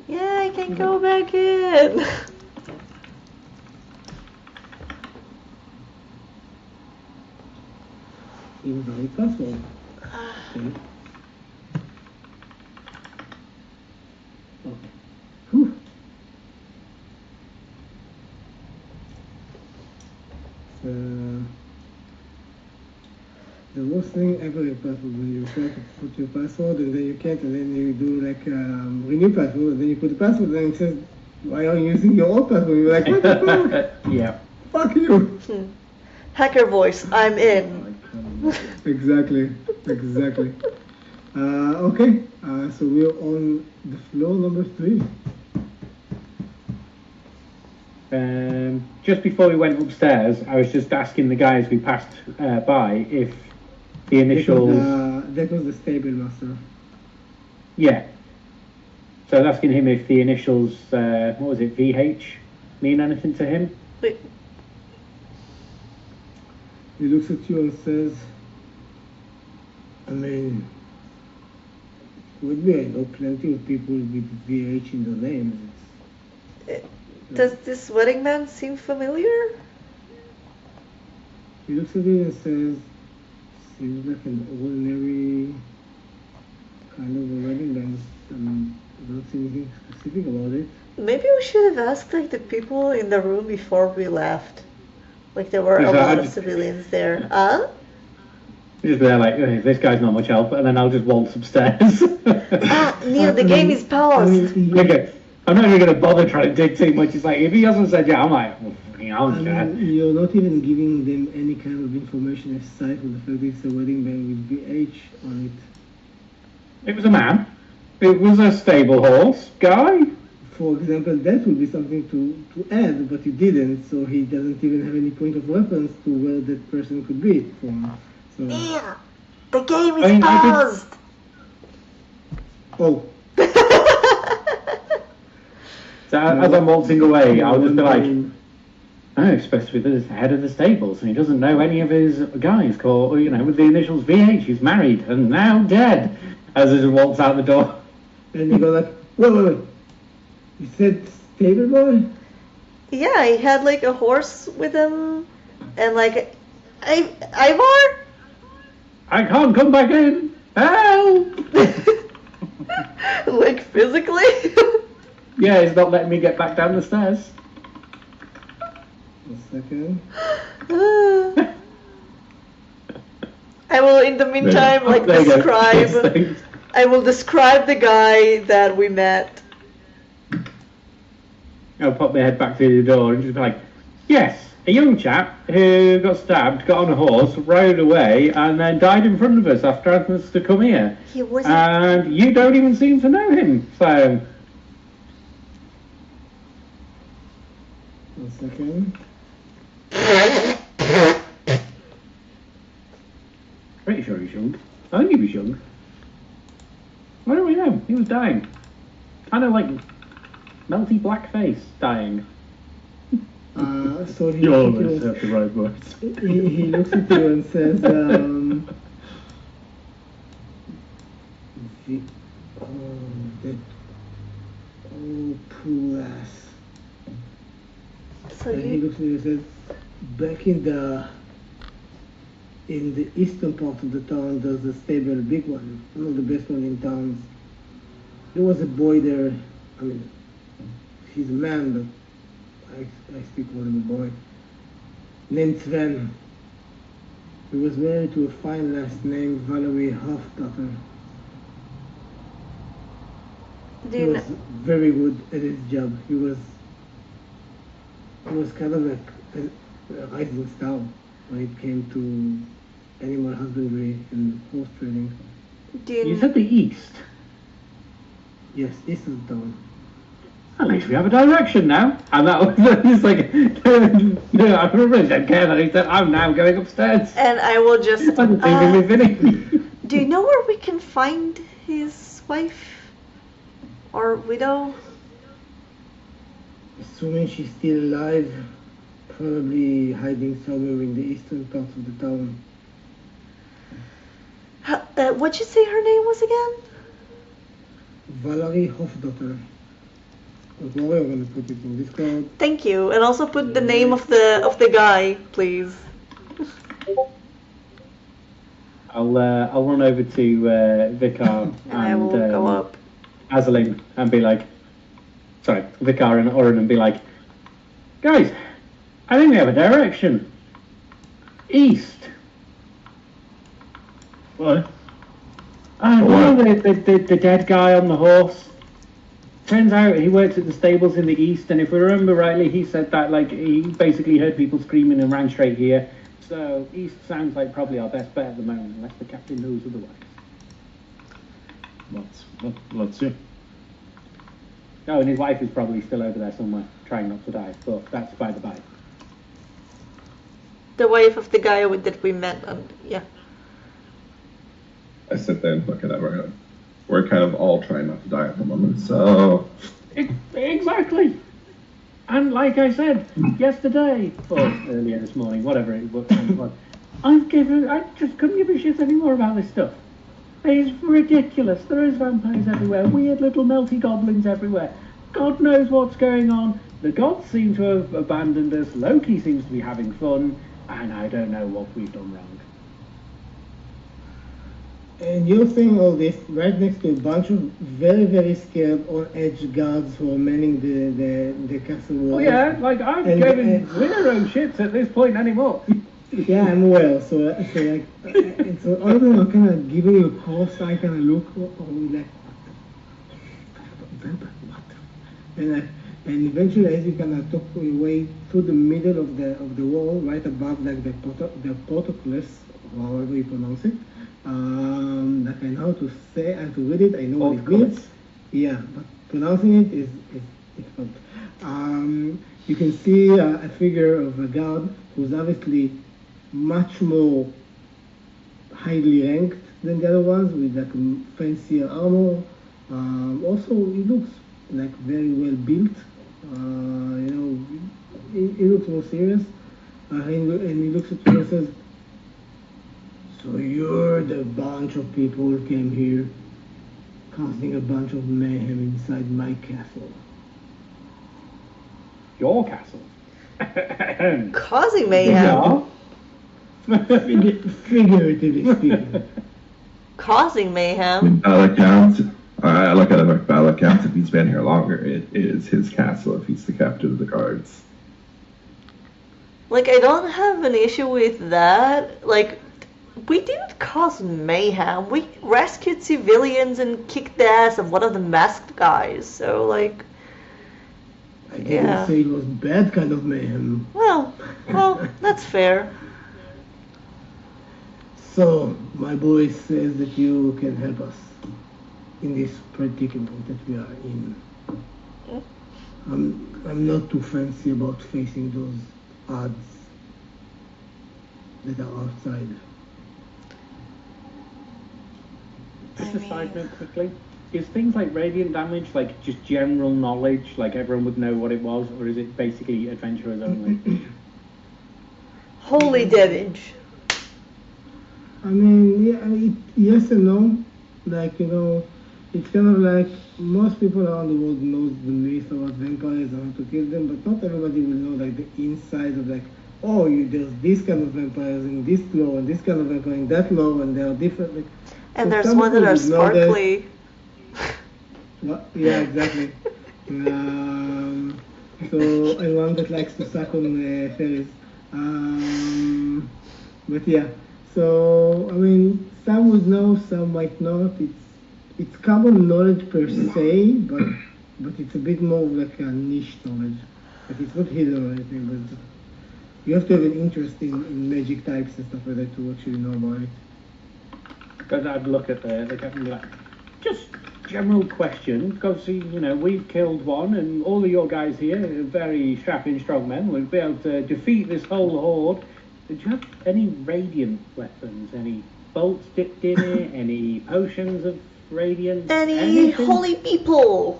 Yeah, I can go back in. Invalid password. Okay. Okay. Whew. The worst thing ever in password when you try to put your password and then you can't, and then you do like renew password, and then you put the password and then it says, why are you using your old password? You're like, what the fuck? Yeah. Fuck you. Hacker voice, I'm in. Exactly. Okay, so we're on the floor number 3. Just before we went upstairs, I was just asking the guys we passed by if the initials. That was the stable master. Yeah. So I was asking him if the initials, what was it, VH, mean anything to him? Wait. He looks at you and says, with me, I know plenty of people with VH in their names. Does this wedding man seem familiar? He looks at you and says, seems like an ordinary kind of a wedding band. I don't see anything specific about it. Maybe we should have asked like the people in the room before we left. Like there were a lot of civilians there. Huh? Just there like, okay, this guy's not much help, and then I'll just waltz upstairs. Neil, the game is paused. Okay. I'm not even going to bother trying to dig too much. It's like, if he hasn't said yeah, I'm like, well, fucking hell, you're not even giving them any kind of information aside from the fact that it's a wedding band with VH on it. It was a man. It was a stable horse guy. for example, that would be something to add, but you didn't, so he doesn't even have any point of reference to where that person could be from. So, Yeah, the game is paused. Oh. So as I'm waltzing away, I'll just be like, oh, he's supposed to be the head of the stables, and he doesn't know any of his guys called, with the initials VH. He's married and now dead. As he just walks out the door. And you go like, wait. You said stable boy? Yeah, he had like a horse with him, and like, Ivar? I can't come back in. Help! Like physically? Yeah, he's not letting me get back down the stairs. A second. I will, in the meantime, like describe. I will describe the guy that we met. I'll pop my head back through the door and just be like, yes, a young chap who got stabbed, got on a horse, rode away, and then died in front of us after asking us to come here. He wasn't. And you don't even seem to know him, so. A second. Pretty sure he's young. I think he was young. Why don't we know? He was dying. Kind of like melty black face dying. So he You always have the right words. he looks at you and says, poor ass. So And he looks at you and says, back in the eastern part of the town, there's a stable, a big one of the best one in town. There was a boy there. I mean, he's a man, but I speak of him a boy, named Sven. He was married to a fine lass named Valerie Hofdottir. He was very good at his job. He was kind of a rising star when it came to animal husbandry and horse trading. You said the east. Yes, east of the town. At least we have a direction now. And that was just like, no, I really don't care that he said, I'm now going upstairs. And I will just. Do you know where we can find his wife or widow? Assuming she's still alive, probably hiding somewhere in the eastern part of the town. What'd you say her name was again? Valerie Hofdottir. Don't worry, I'm gonna put it in Discord. Thank you, and also put the name of the guy, please. I'll run over to Vicar and I will go up. Azalin and be like, sorry, Vicar and Oren and be like, guys, I think we have a direction. East. What? The dead guy on the horse. Turns out he works at the stables in the east, and if we remember rightly, he said that like he basically heard people screaming and ran straight here. So east sounds like probably our best bet at the moment, unless the captain knows otherwise. Let's see. Oh, and his wife is probably still over there somewhere, trying not to die, but that's by the by. The wife of the guy that we met, and yeah. I sit there and look at her. We're kind of all trying not to die at the moment, so... Exactly! And like I said, yesterday, or earlier this morning, whatever it was, I just couldn't give a shit anymore about this stuff. It's ridiculous. There is vampires everywhere, weird little melty goblins everywhere. God knows what's going on. The gods seem to have abandoned us, Loki seems to be having fun, and I don't know what we've done wrong. And you're saying all this right next to a bunch of very, very scared on-edge guards who are manning the castle walls. Oh yeah, like I'm giving zero shits at this point anymore. Yeah, I'm aware. So all of them are kind of giving you a cross-eye kind of look, or like, what? And eventually, as you kind of talk your way through the middle of the wall, right above like the portcullis, or however you pronounce it. Like I know how to say and to read it, I know what it means. Yeah, but pronouncing it is difficult. You can see a figure of a guard who's obviously much more highly ranked than the other ones with like fancier armor. Also, he looks like very well built. He looks more serious. And he looks at you and says, "So you're the bunch of people who came here, causing a bunch of mayhem inside my castle." Your castle? Causing mayhem? Figuratively speaking. Causing mayhem? By all accounts, I look at him like, by all accounts, if he's been here longer, it is his castle if he's the captain of the guards. Like, I don't have an issue with that. Like, we didn't cause mayhem. We rescued civilians and kicked the ass of one of the masked guys. So, like, I didn't say it was bad kind of mayhem. Well, that's fair. So, my boy says that you can help us in this predicament that we are in. I'm not too fancy about facing those odds that are outside. Just a side note quickly. Is things like radiant damage like just general knowledge, like everyone would know what it was, or is it basically adventurers only? Holy damage. I mean, yes and no. Like, it's kind of like most people around the world knows the myth about vampires and how to kill them, but not everybody will know like the inside of like, there's this kind of vampires in this lore and this kind of vampire in that lore, and they are different. Like, and so there's ones that are sparkly. Yeah, exactly. So and one that likes to suck on fairies. But yeah. So, I mean, some would know, some might not. It's common knowledge per se, but it's a bit more like a niche knowledge. Like, it's not hidden or anything, but you have to have an interest in magic types and stuff like that to actually know about it. Because I'd look at the captain and be like, just general question, because, we've killed one, and all of your guys here are very strapping strong men. We'll be able to defeat this whole horde. Did you have any radiant weapons? Any bolts dipped in it? Any potions of radiance? Any holy people?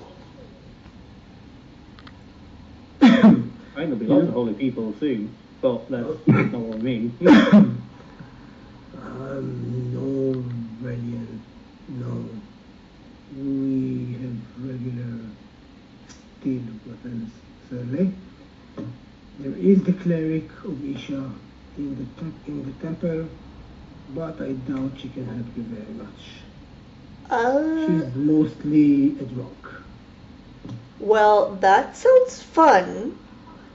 I think there'll be lots of holy people soon, but that's not what I mean. No radiant, no. We have regular steel weapons, certainly. There is the cleric of Isha in the temple, but I doubt she can help you very much. She's mostly a drunk. Well, that sounds fun.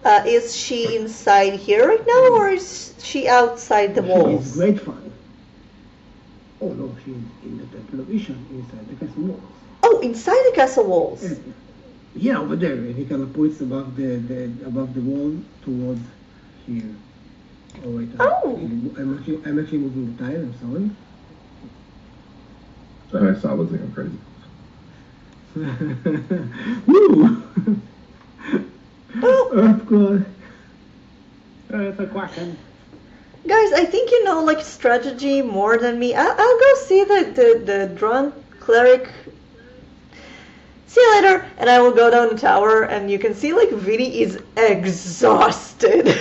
Is she inside here right now, or is she outside the walls? She's great fun. Oh no, she's in the temple of Isha, inside the castle walls. Oh, inside the castle walls. Yeah, over there. And he kind of points above the wall towards here. Oh wait. I'm actually moving the tile. I'm sorry. I saw was like I'm crazy. Woo! Earthquake. Earthquake. Guys, I think you know like strategy more than me. I'll go see the drunk cleric. See you later. And I will go down the tower, and you can see like Vinny is exhausted.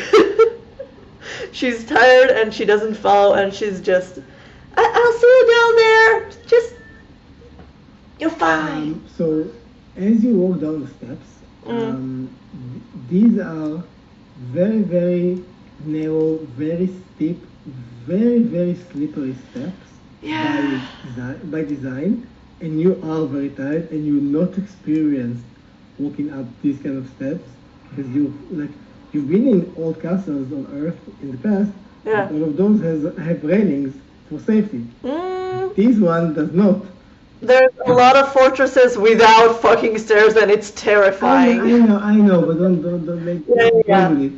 She's tired and she doesn't follow, and she's just, I'll see you down there. Just, you're fine. So, as you walk down the steps, these are very, very narrow, very steep, very, very slippery steps by design. And you are very tired, and you're not experienced walking up these kind of steps because you've been in old castles on Earth in the past. Yeah. But all of those have railings for safety. This one does not. There's a lot of fortresses without fucking stairs, and it's terrifying. I know, but don't make it.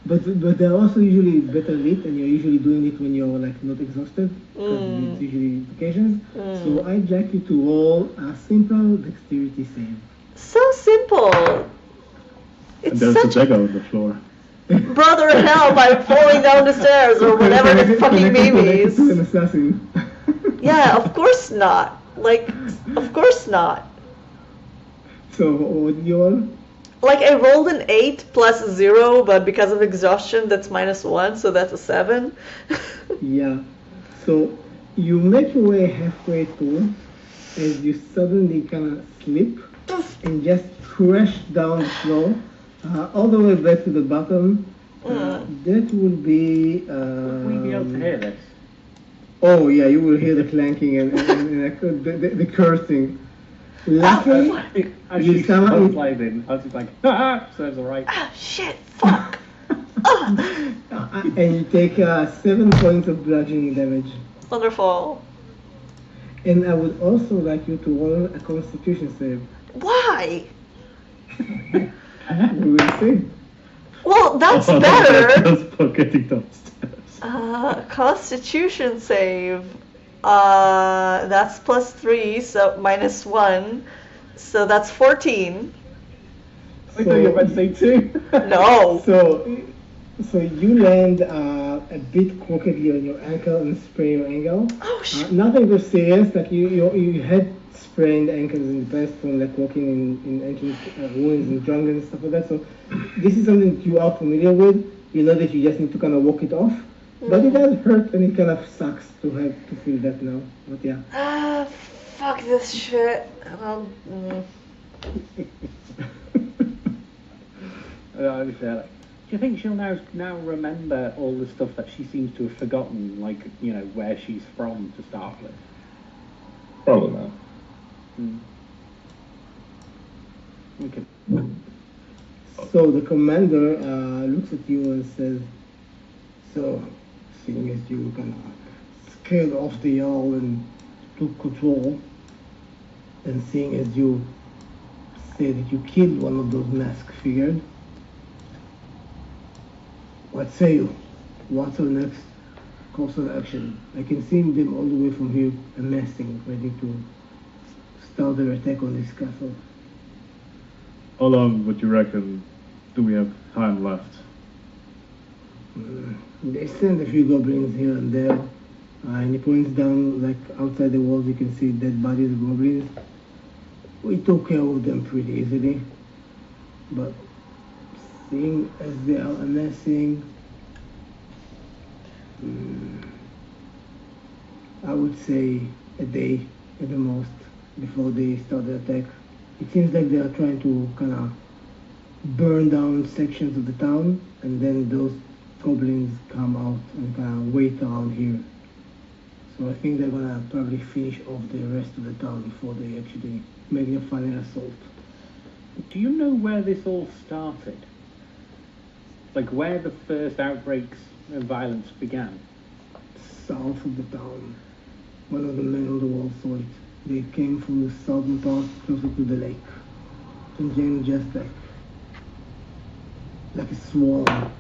But they're also usually better lit, and you're usually doing it when you're like not exhausted, because it's usually vacations. So I'd like you to roll a simple dexterity save. So simple. And It's there's such a Lego on the floor. brother help! I'm falling down the stairs or whatever the fucking meme is. An assassin. Yeah, of course not. Like, of course not. So what did you roll? Like I rolled an 8 plus 0, but because of exhaustion, that's -1, so that's a 7. Yeah. So you make your way halfway through as you suddenly kind of slip and just crash down the floor all the way back to the bottom. That would be. Would we be able to hear this? Oh yeah, you will hear the clanking and the cursing. Luckily, you somehow sliding. I was just like, serves alright. Ah, shit, fuck. And you take 7 points of bludgeoning damage. Wonderful. And I would also like you to roll a Constitution save. Why? We will see. Well, that's better. Just for getting downstairs. Constitution save. That's +3, so -1. So that's 14. I thought you were about to say 2. No. So you land a bit crookedly on your ankle and sprain your ankle. Oh shit. Nothing too serious. Like you had sprained ankles in the past from like walking in ancient ruins and jungles and stuff like that. So this is something that you are familiar with. You know that you just need to kind of walk it off. But it does hurt and it kind of sucks to have to feel that now. But yeah. Fuck this shit. Do you think she'll now remember all the stuff that she seems to have forgotten, like, you know, where she's from to start with? Probably not. Okay. So the commander looks at you and says, so, seeing as you kind of scared off the jarl and took control, and seeing as you say that you killed one of those masked figures, what say you? What's our next course of action? I can see them all the way from here amassing, ready to start their attack on this castle. How long would you reckon do we have time left? They send a few goblins here and there, and he points down, like outside the walls you can see dead bodies of goblins. We took care of them pretty easily, but seeing as they are amassing, I would say a day at the most before they start the attack. It seems like they are trying to kind of burn down sections of the town, and then those goblins come out and kind of wait around here. So I think they're gonna probably finish off the rest of the town before they actually make their final assault. Do you know where this all started? Like where the first outbreaks of violence began? South of the town. One of the men on the wall saw it. They came from the southern part closer to the lake. And then just like a swarm,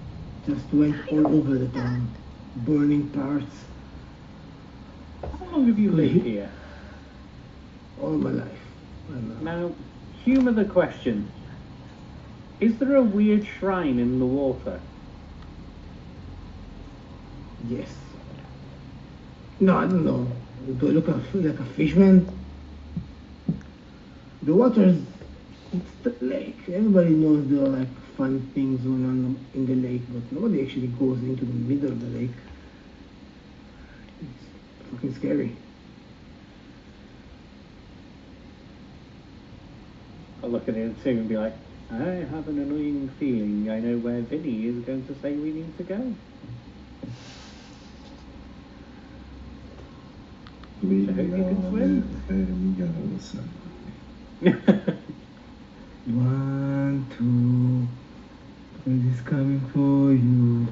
just went all over the town, burning parts. How long have you lived here? All my life. Now, humour the question. Is there a weird shrine in the water? Yes. No, I don't know. Do I look like a fishman? The water's, it's the lake. Everybody knows there are like fun things going on in the lake, but nobody actually goes into the middle of the lake. It's fucking scary. I'll look at it too and be like, I have an annoying feeling I know where Vinny is going to say we need to go. We So hope you can swim. and go somewhere. 1, 2, it is coming for you.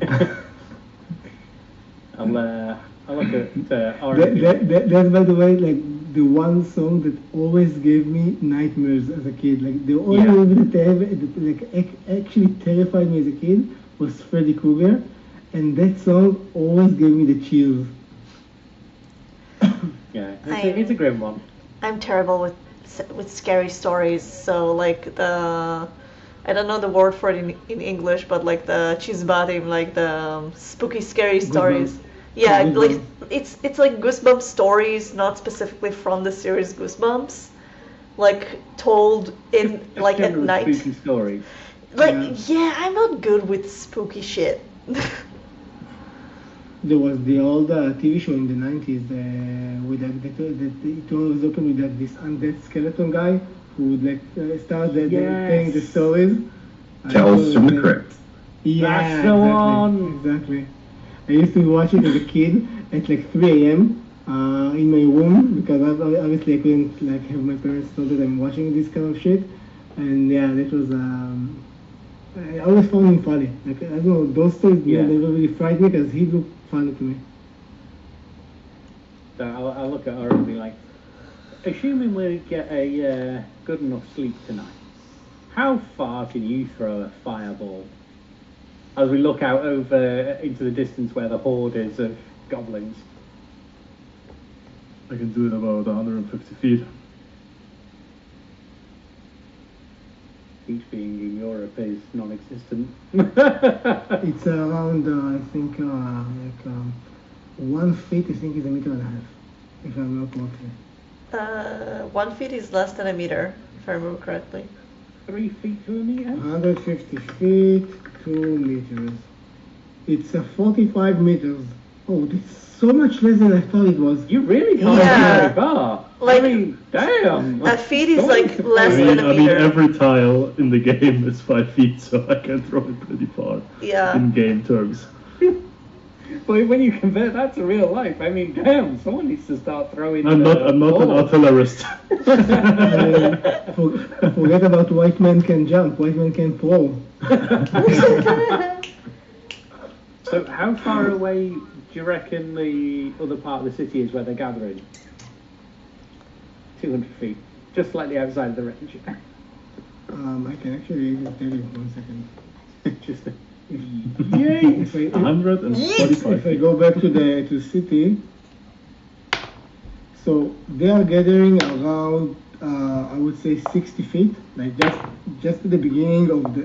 I'll look at That's by the way, like the one song that always gave me nightmares as a kid. Like the only movie that actually terrified me as a kid was Freddy Krueger, and that song always gave me the chills. Yeah, it's a grim one. I'm terrible with with scary stories. So like the I don't know the word for it in English, but like the chisbatim, like the spooky, scary stories. Goosebumps. Yeah, Goosebumps. like it's like Goosebumps stories, not specifically from the series Goosebumps, like told in like at night. Spooky stories. Like yeah, I'm not good with spooky shit. There was the old TV show in the 90s with like it was open with like this undead skeleton guy who would like start telling the stories. Tales from the Crypt. Yeah, That's the one. Exactly. I used to watch it as a kid at like 3 a.m. In my room because obviously I couldn't like have my parents know that I'm watching this kind of shit. And yeah, that was I always found him funny. Like I don't know, those stories never really frightened me because he looked funny to me. So I'll look at her and be like, assuming we get a good enough sleep tonight, how far can you throw a fireball? As we look out over into the distance where the horde is of goblins. I can do it about 150 feet. Each being in Europe is non-existent. It's around I think 1 feet. I think is a meter and a half, if I'm not wrong. 1 feet is less than a meter, if I remember correctly. 3 feet to a meter? 150 feet, 2 meters. It's 45 meters. Oh, that's so much less than I thought it was. You really can't Yeah. go very far. Like, I mean, damn. A feet is like Don't- less than a I mean, meter. every tile in the game is 5 feet, so I can throw it pretty far Yeah. in game terms. But when you convert that to real life, I mean, damn, someone needs to start throwing. I'm not an balls. artillerist. Forget about white man can jump. White man can throw. So, how far away do you reckon the other part of the city is where they're gathering? 200 feet, just slightly outside of the range. I can actually tell you 1 second. Just Yay! If I 145 go feet. back to the city, so they are gathering around I would say 60 feet, like just at the beginning of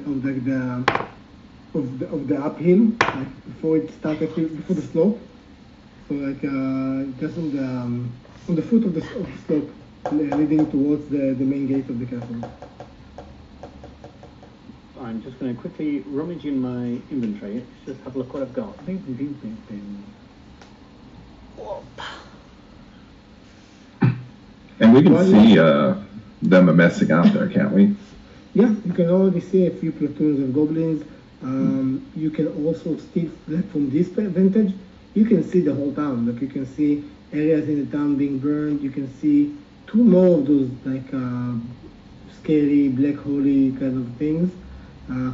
the uphill, like before it started before the slope. So like just on the foot of the slope, leading towards the main gate of the castle. I'm just going to quickly rummage in my inventory. Let's just have a look what I've got. And we can see them messing out there, can't we? Yeah, you can already see a few platoons of goblins. You can also see, like from this vantage, you can see the whole town. Like you can see areas in the town being burned. You can see 2 more of those like scary black holy kind of things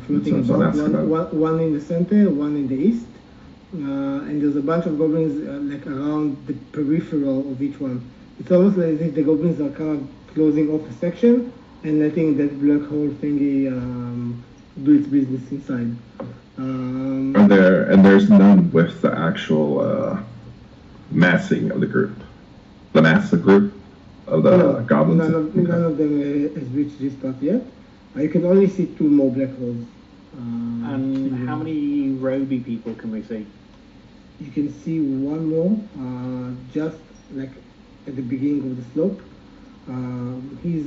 floating So about. that's One in the center, one in the east, and there's a bunch of goblins like around the peripheral of each one. It's almost like as if the goblins are kind of closing off a section and letting that black hole thingy do its business inside. There's none with the actual massing of the group. The mass of the group of the goblins. None of them has reached this part yet. You can only see 2 more black holes. And how many roby people can we see? You can see 1 more, just like at the beginning of the slope. He's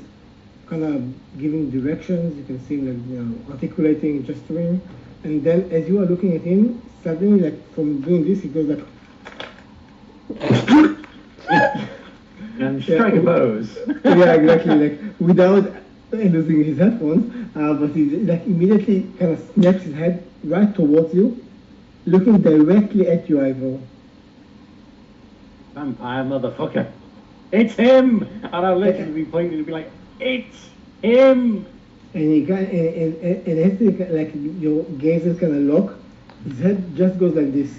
kind of giving directions. You can see him like articulating, gesturing, and then as you are looking at him, suddenly like from doing this, he goes like. And strike a pose. Yeah, exactly. Like without losing his headphones, but he like immediately kind of snaps his head right towards you, looking directly at you, Ivor. Vampire motherfucker. It's him! And I'll literally be pointing and be like, it's him! And he kind and as he, like your gazes kind of lock, his head just goes like this.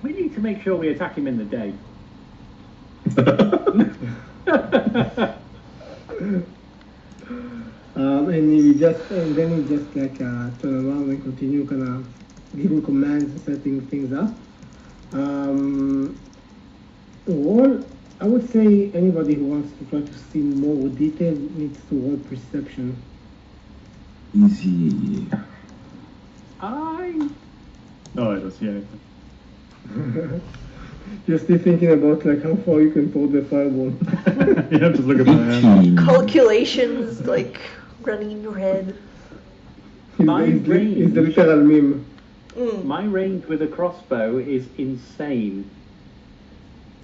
We need to make sure we attack him in the day. And then he just like turn around and continue kind of giving commands and setting things up. Roll, I would say anybody who wants to try to see more detail needs to roll perception. Easy. No, I don't see anything. You're still thinking about like how far you can throw the fireball. You have to look at my hand. Calculations like running in your head. It's the literal meme. My range with a crossbow is insane.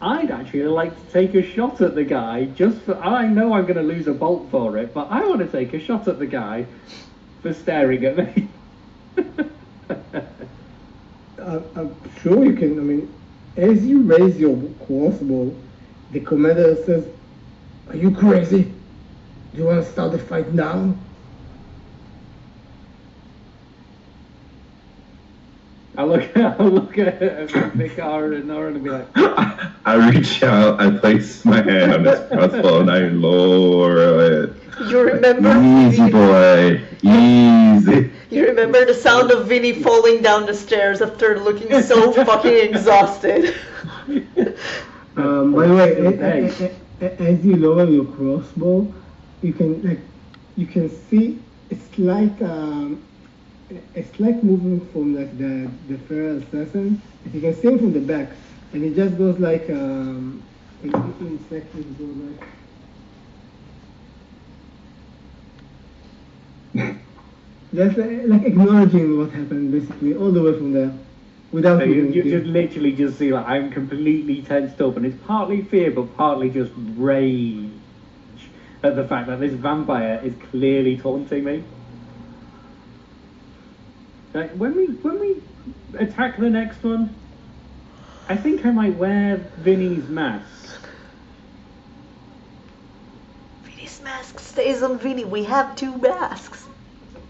I'd actually like to take a shot at the guy just for... I know I'm going to lose a bolt for it, but I want to take a shot at the guy for staring at me. I'm sure you can. I mean, as you raise your crossbow, the commander says, "Are you crazy? Do you want to start the fight now?" I'll look at Vicar and Nora and be like... I reach out, I place my hand on his crossbow, and I lower it. You remember? Easy, boy. Easy. You remember the sound of Vinny falling down the stairs after looking so fucking exhausted. By the way, as you lower your crossbow, you can see it's like moving from like the feral assassin. You can see him from the back, and it just goes like just like acknowledging what happened, basically, all the way from there, without. So you just literally just see like I'm completely tensed up, and it's partly fear, but partly just rage at the fact that this vampire is clearly taunting me. Like, when we attack the next one, I think I might wear Vinny's mask. Vinny's mask stays on Vinny. We have two masks.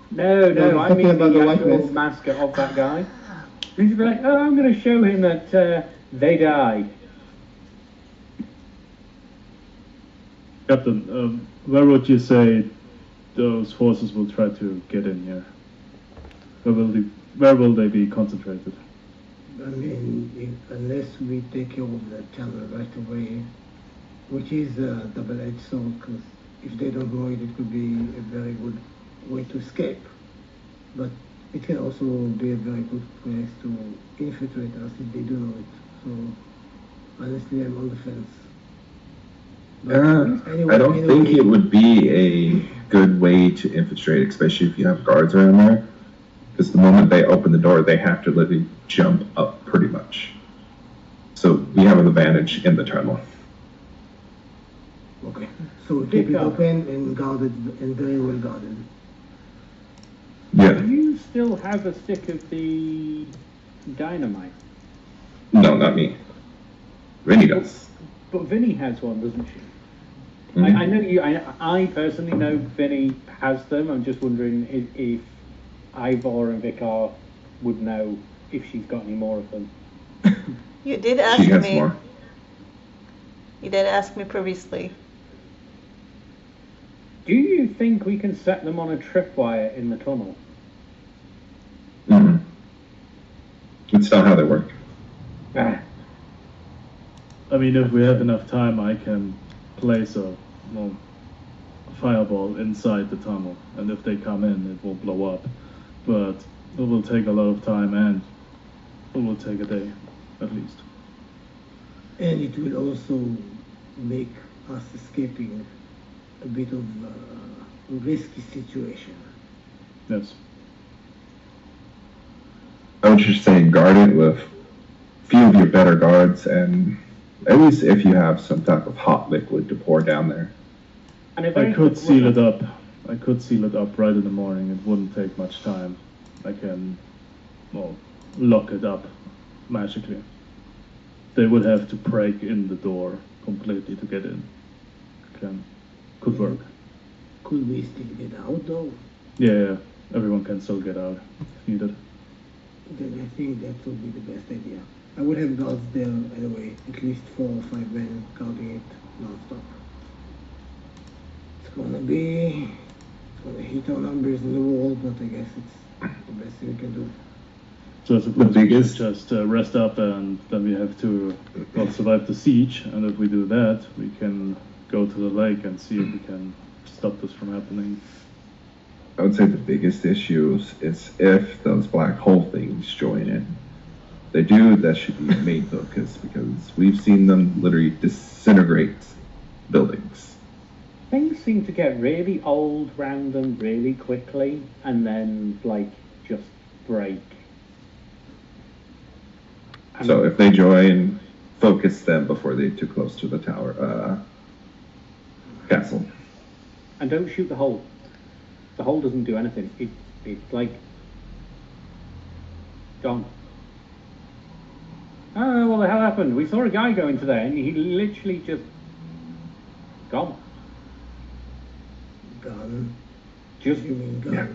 No, I mean about the white actual mask of that guy. He'd be like, oh, I'm going to show him that they die. Captain, where would you say those forces will try to get in here? Where will they be concentrated? I mean, unless we take care of the tunnel right away, which is a double-edged sword, because if they don't know it, it could be a very good way to escape. But it can also be a very good place to infiltrate us if they do know it. So, honestly, I'm on the fence. I don't think it would be a good way to infiltrate, especially if you have guards around there. Because the moment they open the door, they have to literally jump up pretty much. So we have an advantage in the tunnel. Okay, so we keep it open and guarded, and very well guarded. Yeah. Do you still have a stick of the dynamite? No, not me. Vinny does. But Vinny has one, doesn't she? Mm-hmm. I know you. I personally know Vinny has them. I'm just wondering if Ivor and Vicar would know if she's got any more of them. You did ask She has me. more. You did ask me previously. Do you think we can set them on a tripwire in the tunnel? Mm-hmm. It's not how they work. Ah. I mean, if we have enough time, I can place a fireball inside the tunnel, and if they come in, it will blow up. But it will take a lot of time, and it will take a day, at least. And it will also make us escaping a bit of a risky situation. Yes. I would just say guard it with a few of your better guards, and at least if you have some type of hot liquid to pour down there. And if I could seal it up. I could seal it up right in the morning. It wouldn't take much time. I can, lock it up magically. They would have to break in the door completely to get in. Could work. Could we still get out though? Yeah, everyone can still get out if needed. Then I think that would be the best idea. I would have guards there anyway, at least 4 or 5 men guarding it non-stop. It's gonna hit our numbers in the wall, but I guess it's the best thing we can do. So I suppose we should just rest up, and then we have to survive the siege. And if we do that, we can go to the lake and see if we can stop this from happening. I would say the biggest issue is if those black hole things join in. If they do, that should be the main focus, because we've seen them literally disintegrate buildings. Things seem to get really old round them really quickly, and then, like, just break. So if they join, focus them before they're too close to the tower, castle. And don't shoot the hole. The hole doesn't do anything. It's like gone. I don't know what the hell happened. We saw a guy go into there, and he literally just gone. Gone. Just You mean gone? Yeah.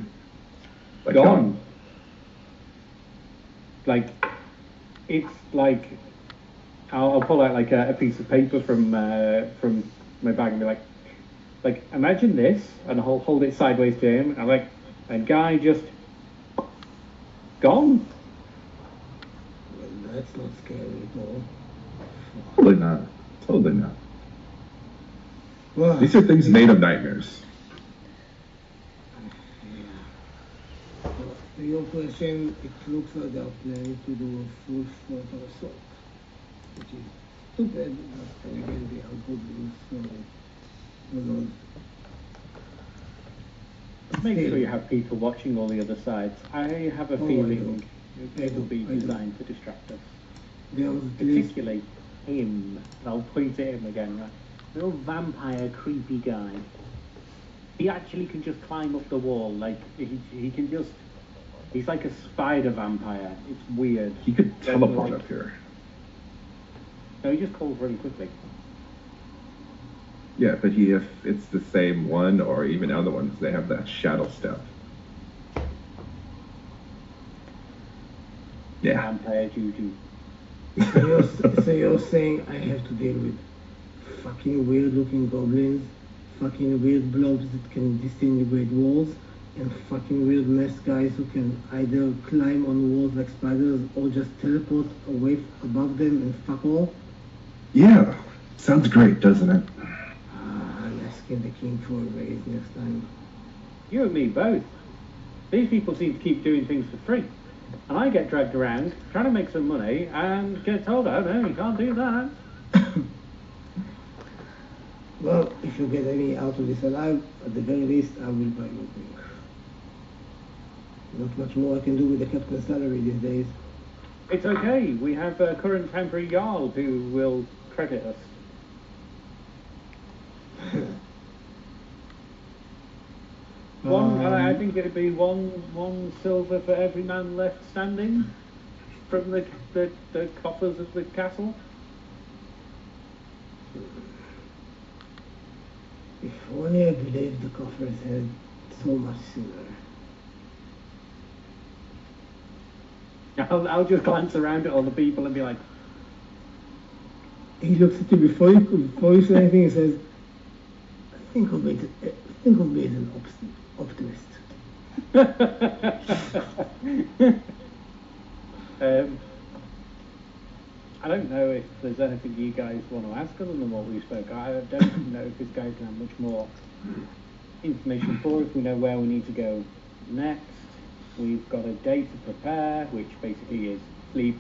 Like gone. Like, it's like I'll pull out like a piece of paper from my bag and be like imagine this, and I'll hold it sideways to him, and like a guy just gone. Well, that's not scary at all. Totally not. Totally not. Well, These are things made of nightmares. To your question, it looks like they are planning to do a full frontal assault, which is stupid, but then again, they are goblins, so who knows. Make sure you have people watching all the other sides. I have a feeling it'll be designed to distract us. There was at least Particularly him. I'll point at him again, right? Little vampire, creepy guy. He actually can just climb up the wall. Like, he can just... He's like a spider vampire. It's weird. He could teleport up here. No, he just calls really quickly. Yeah, but if it's the same one or even other ones, they have that shadow step. Yeah. Vampire juju. so you're saying I have to deal with fucking weird looking goblins, fucking weird blobs that can disintegrate walls, and fucking weird mess guys who can either climb on walls like spiders or just teleport away above them and fuck off? Yeah. Sounds great, doesn't it? I'm asking the king for a raise next time. You and me both. These people seem to keep doing things for free. And I get dragged around, trying to make some money, and get told, oh no, you can't do that. Well, if you get any out of this alive, at the very least, I will buy your drink. Not much more I can do with the captain's salary these days. It's okay, we have a current temporary jarl who will credit us. I think it'd be one silver for every man left standing from the coffers of the castle. If only I believed the coffers had so much silver. I'll just glance around at all the people and be like... He looks at you before you say anything. He says, "I think of me as an optimist." I don't know if there's anything you guys want to ask other than what we spoke. I don't know if this guy can have much more information for if we know where we need to go next. We've got a day to prepare, which basically is sleep.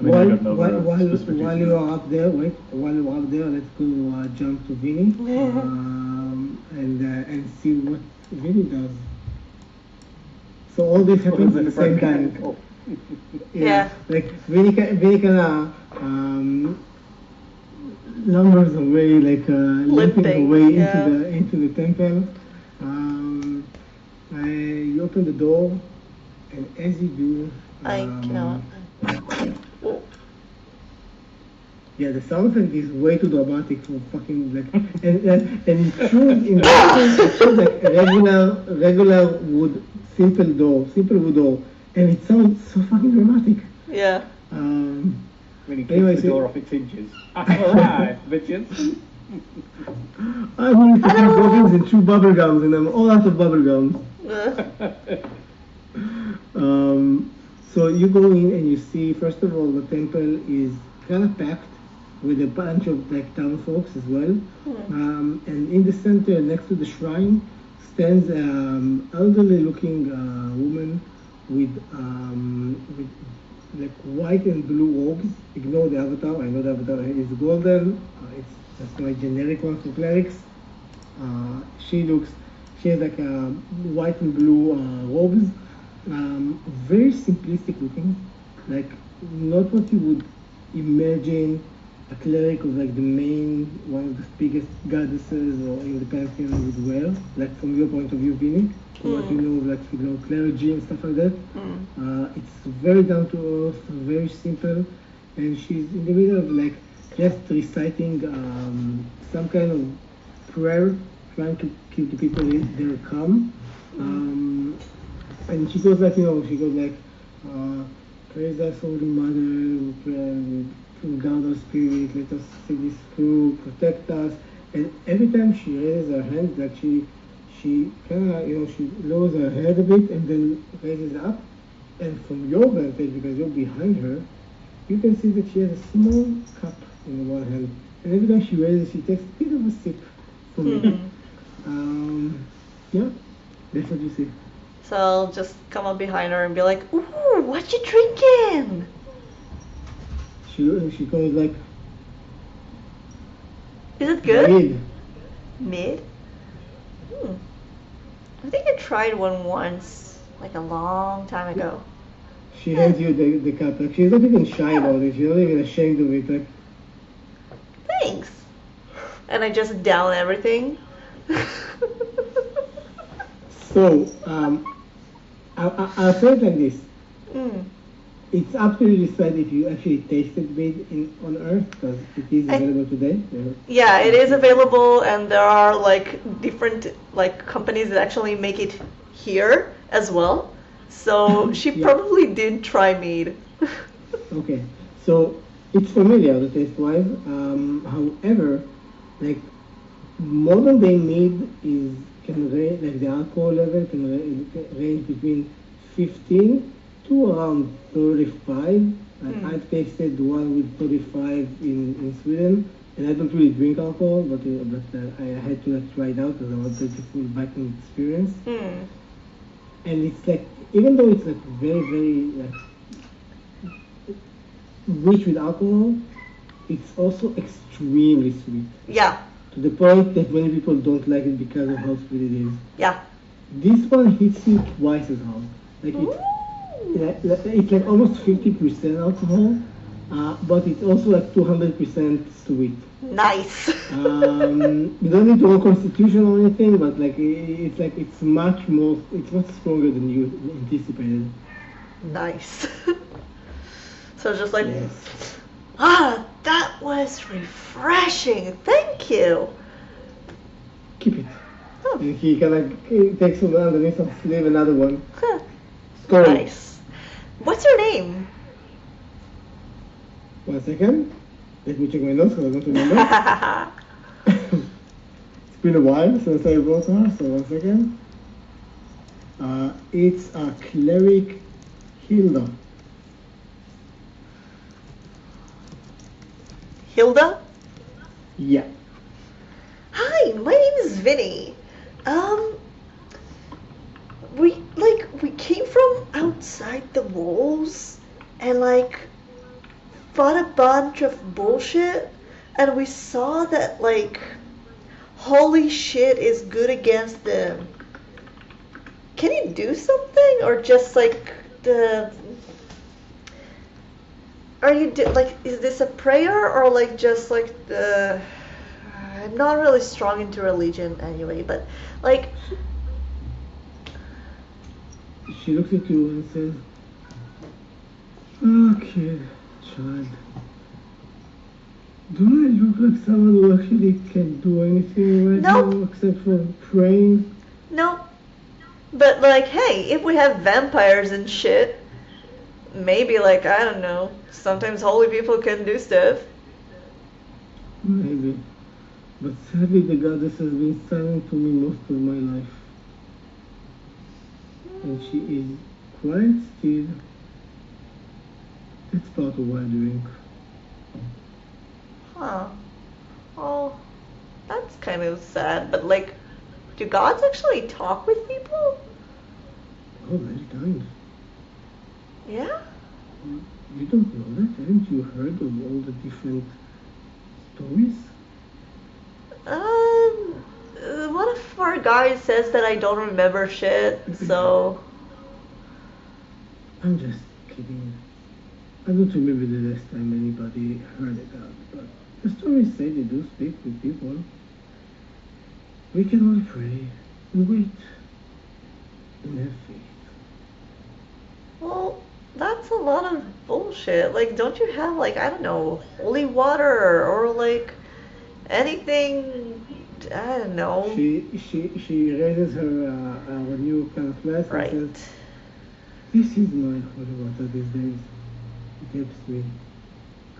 While you are up there, let's go jump to Vinny and see what Vinny does. So all this happens at the same time. Yeah. Like Vinny can lumbers away, like limping away into the temple. You open the door, and as you do, I cannot. Yeah, the sound effect is way too dramatic for fucking like, and it shows like a regular wood, simple wood door, and it sounds so fucking dramatic. Yeah. When he kicks Anyway, the door off its hinges. Alright, bitches. I'm going to few goblins and 2 bubblegums, and I'm all out of bubblegums. So you go in and you see, first of all, the temple is kind of packed with a bunch of like town folks as well. And in the center, next to the shrine, stands elderly looking woman with like white and blue robes. Ignore the avatar. I know the avatar is golden. That's my generic one for clerics. She has like white and blue robes. Very simplistic looking, like not what you would imagine a cleric of like the main, one of the biggest goddesses or in the pantheon would wear, like from your point of view, Vinny, what you know, like clergy and stuff like that. It's very down to earth, very simple, and she's in the middle of like just reciting some kind of prayer, trying to keep the people there calm. And she goes like, praise us, Holy Mother, guard our spirit, let us see this through, protect us. And every time she raises her hand, like she kind of, she lowers her head a bit and then raises up. And from your vantage, because you're behind her, you can see that she has a small cup in the one hand. And every time she raises, she takes a bit of a sip from it. Yeah, that's what you see. So I'll just come up behind her and be like, "Ooh, what you drinking?" She goes like, "Is it good?" Mid. Mid? I think I tried one once, like a long time ago. She hands you the cup. Like she's not even shy about it. She's not even ashamed of it. Like, thanks. And I just down everything. So, I'll say it like this. It's up to you to decide if you actually tasted meat on Earth, because it is available today. Yeah, it is available, and there are like different like companies that actually make it here as well. So she probably did try mead. Okay, so it's familiar, the taste-wise. However, like modern day mead can range, like the alcohol level can range between 15 to around 35. I've tasted one with 35 in Sweden, and I don't really drink alcohol, but I had to like try it out because I wanted the full biking experience. And it's like, even though it's like very, very like rich with alcohol, it's also extremely sweet. Yeah. To the point that many people don't like it because of how sweet it is. Yeah. This one hits you twice as hard. Like it's like almost 50% alcohol, but it's also like 200% sweet. Nice. You don't need to roll Constitution or anything, but like it's much stronger than you anticipated. Nice. So just like, yes. That was refreshing. Thank you. Keep it. And he kind of takes from underneath his sleeve another one. Score. Nice. What's your name? 1 second. Let me check my notes because I don't remember. It's been a while since I wrote her, so 1 second. It's a cleric Hilda. Hilda? Yeah. Hi, my name is Vinny. We came from outside the walls and like fought a bunch of bullshit, and we saw that like holy shit is good against them. Can you do something, or just like is this a prayer, or like just like I'm not really strong into religion anyway, but like. She looks at you and says, "Okay, child. Do I look like someone who actually can do anything right now except for praying?" No. But like, hey, if we have vampires and shit, maybe like, I don't know, sometimes holy people can do stuff. Maybe. But sadly, the goddess has been silent to me most of my life. And she is quiet still. That's part of why I drink. Huh. Oh, that's kind of sad. But like, do gods actually talk with people? Oh, many times. Yeah? You don't know that? Haven't you heard of all the different stories? One of our guys says that I don't remember shit, so... I'm just kidding. I don't remember the last time anybody heard it out, but the stories say they do speak with people. We can all pray and wait and have faith. Well, that's a lot of bullshit. Like, don't you have, like, I don't know, holy water or, like, anything, I don't know. She raises her new kind of glass Right. and says, "This is my holy water these days. It helps me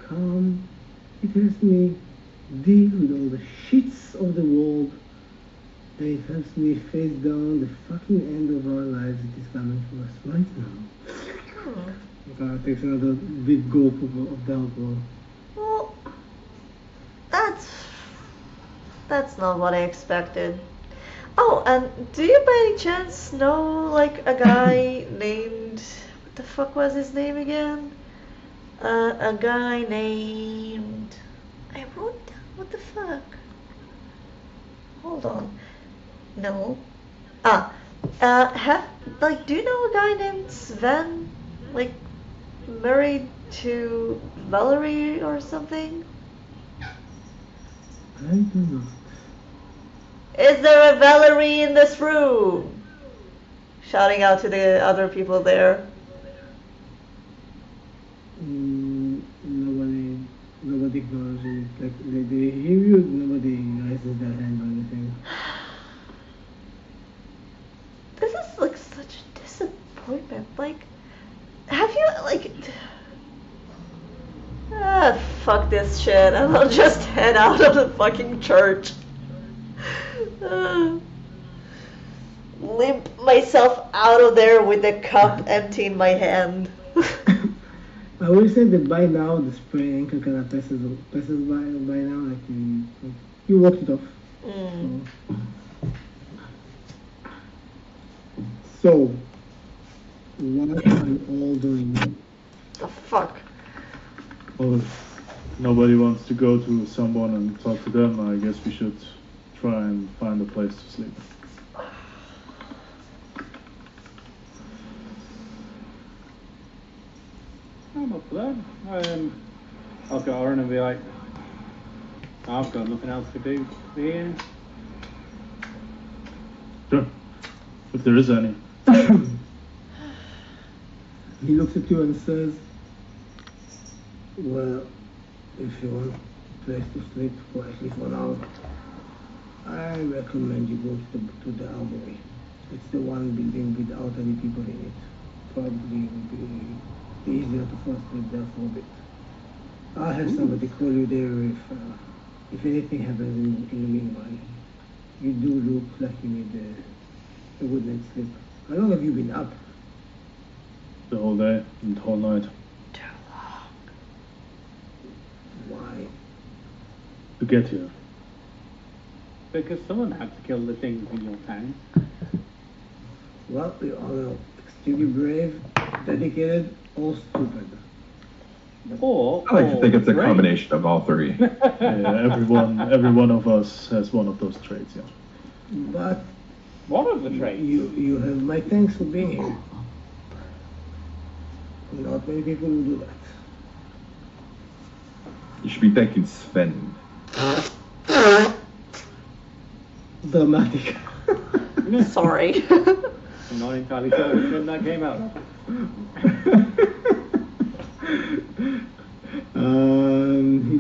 calm. It helps me deal with all the shits of the world. And it helps me face down the fucking end of our lives that is coming to us right now." Takes another big gulp of the alcohol. Well, that's not what I expected. Oh, and do you by any chance know, like, a guy named... What the fuck was his name again? A guy named... I wrote down... What the fuck? Hold on. No. Do you know a guy named Sven? Like, married to Valerie or something? I do not. Is there a Valerie in this room? Shouting out to the other people there. Nobody acknowledges it. Like, they hear you, nobody raises their hand or anything. This is like such a disappointment. Like, have you like... fuck this shit. And I'll just head out of the fucking church. Limp myself out of there with the cup empty in my hand. I will say that by now the sprained ankle kind of passes by now. Like you walked it off. So what are you all doing? The fuck? Well, if nobody wants to go to someone and talk to them, I guess we should try and find a place to sleep. I'm up for that. I'll go over and be like, I've got nothing else to do here. Sure. If there is any. He looks at you and says, "Well, if you want a place to sleep quietly for now, I recommend you go to the Alver. It's the one building without any people in it. Probably will be easier to fall asleep there for a bit. I'll have somebody call you there if anything happens in the meanwhile. You do look like you need a good night's sleep. How long have you been up?" The whole day and the whole night. Why? To get here. Because someone had to kill the things in your town. Well, you are extremely brave, dedicated, or stupid. Or I like to think it's a great. combination of all three. Yeah, every one of us has one of those traits, yeah. But One of the traits. you have my thanks for being here. Not many people will do that. You should be thanking Sven. Dramatic. Sorry. I'm not entirely sure which one that came out of. He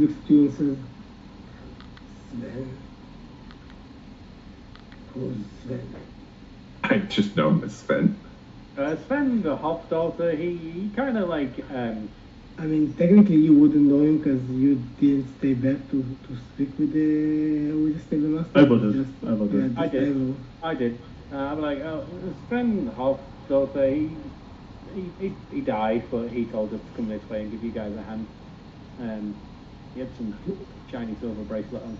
looks at you and says, "Sven? Who's Sven?" I just know him as Sven. Sven, the Hofdaughter, he kind of like I mean, technically you wouldn't know him because you didn't stay back to speak with the stable master. I voted. I did. I did. I'm like, oh, Sven Hofdorfer, he died, but he told us to come this way and give you guys a hand. He had some shiny silver bracelet on.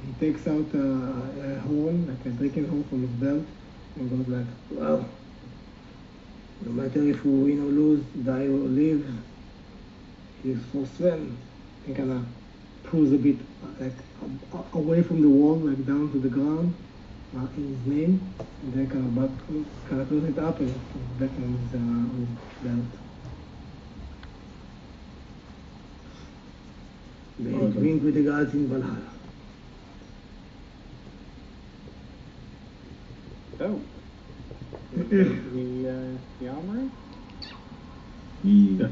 He takes out a horn, like a drinking horn from his belt, and goes like, well, no matter if we win or lose, die or live, he's for Sven. And kind of pulls a bit like away from the wall, like down to the ground, in his name, and then kind of close it up and back on his belt. May it drink with the gods in Valhalla. So, the armory? Yeah.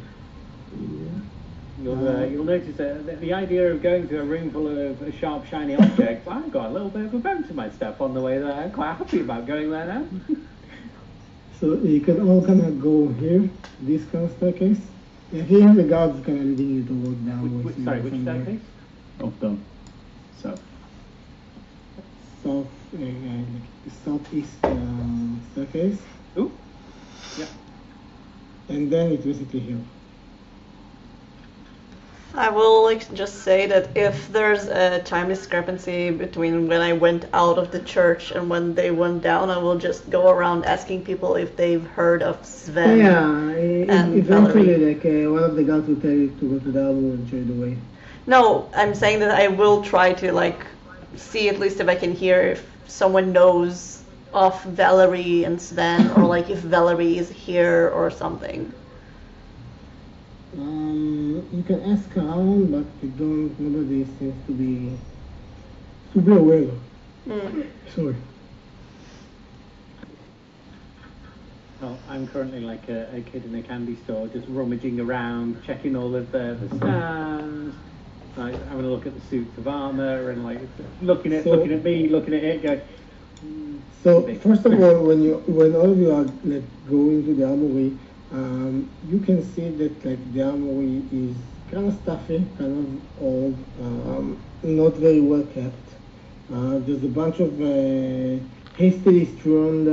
You'll notice that the idea of going to a room full of sharp, shiny objects, I've got a little bit of a bone to my step on the way there. I'm quite happy about going there now. So you can all kind of go here, this kind of staircase. Yeah, here the guards kind of leading you towards downwards. Sorry, which staircase? Up, down. South. South, southeast staircase. Ooh. Yeah. And then it's basically here. I will just say that if there's a time discrepancy between when I went out of the church and when they went down, I will just go around asking people if they've heard of Sven. Yeah, and eventually, Valerie. one of the guards will tell you to go to the Alver and show you the way. No, I'm saying that I will try to see at least if I can hear if someone knows of Valerie and Sven, or if Valerie is here or something. You can ask around, but nobody seems to be aware. Sorry. Well, I'm currently like a kid in a candy store, just rummaging around, checking all of the stands, having a look at the suits of armor, and looking at me, looking at it, going. So first of all, when all of you are going to the armory, you can see that the armory is kind of stuffy, kind of old, not very well kept. There's a bunch of hastily strewn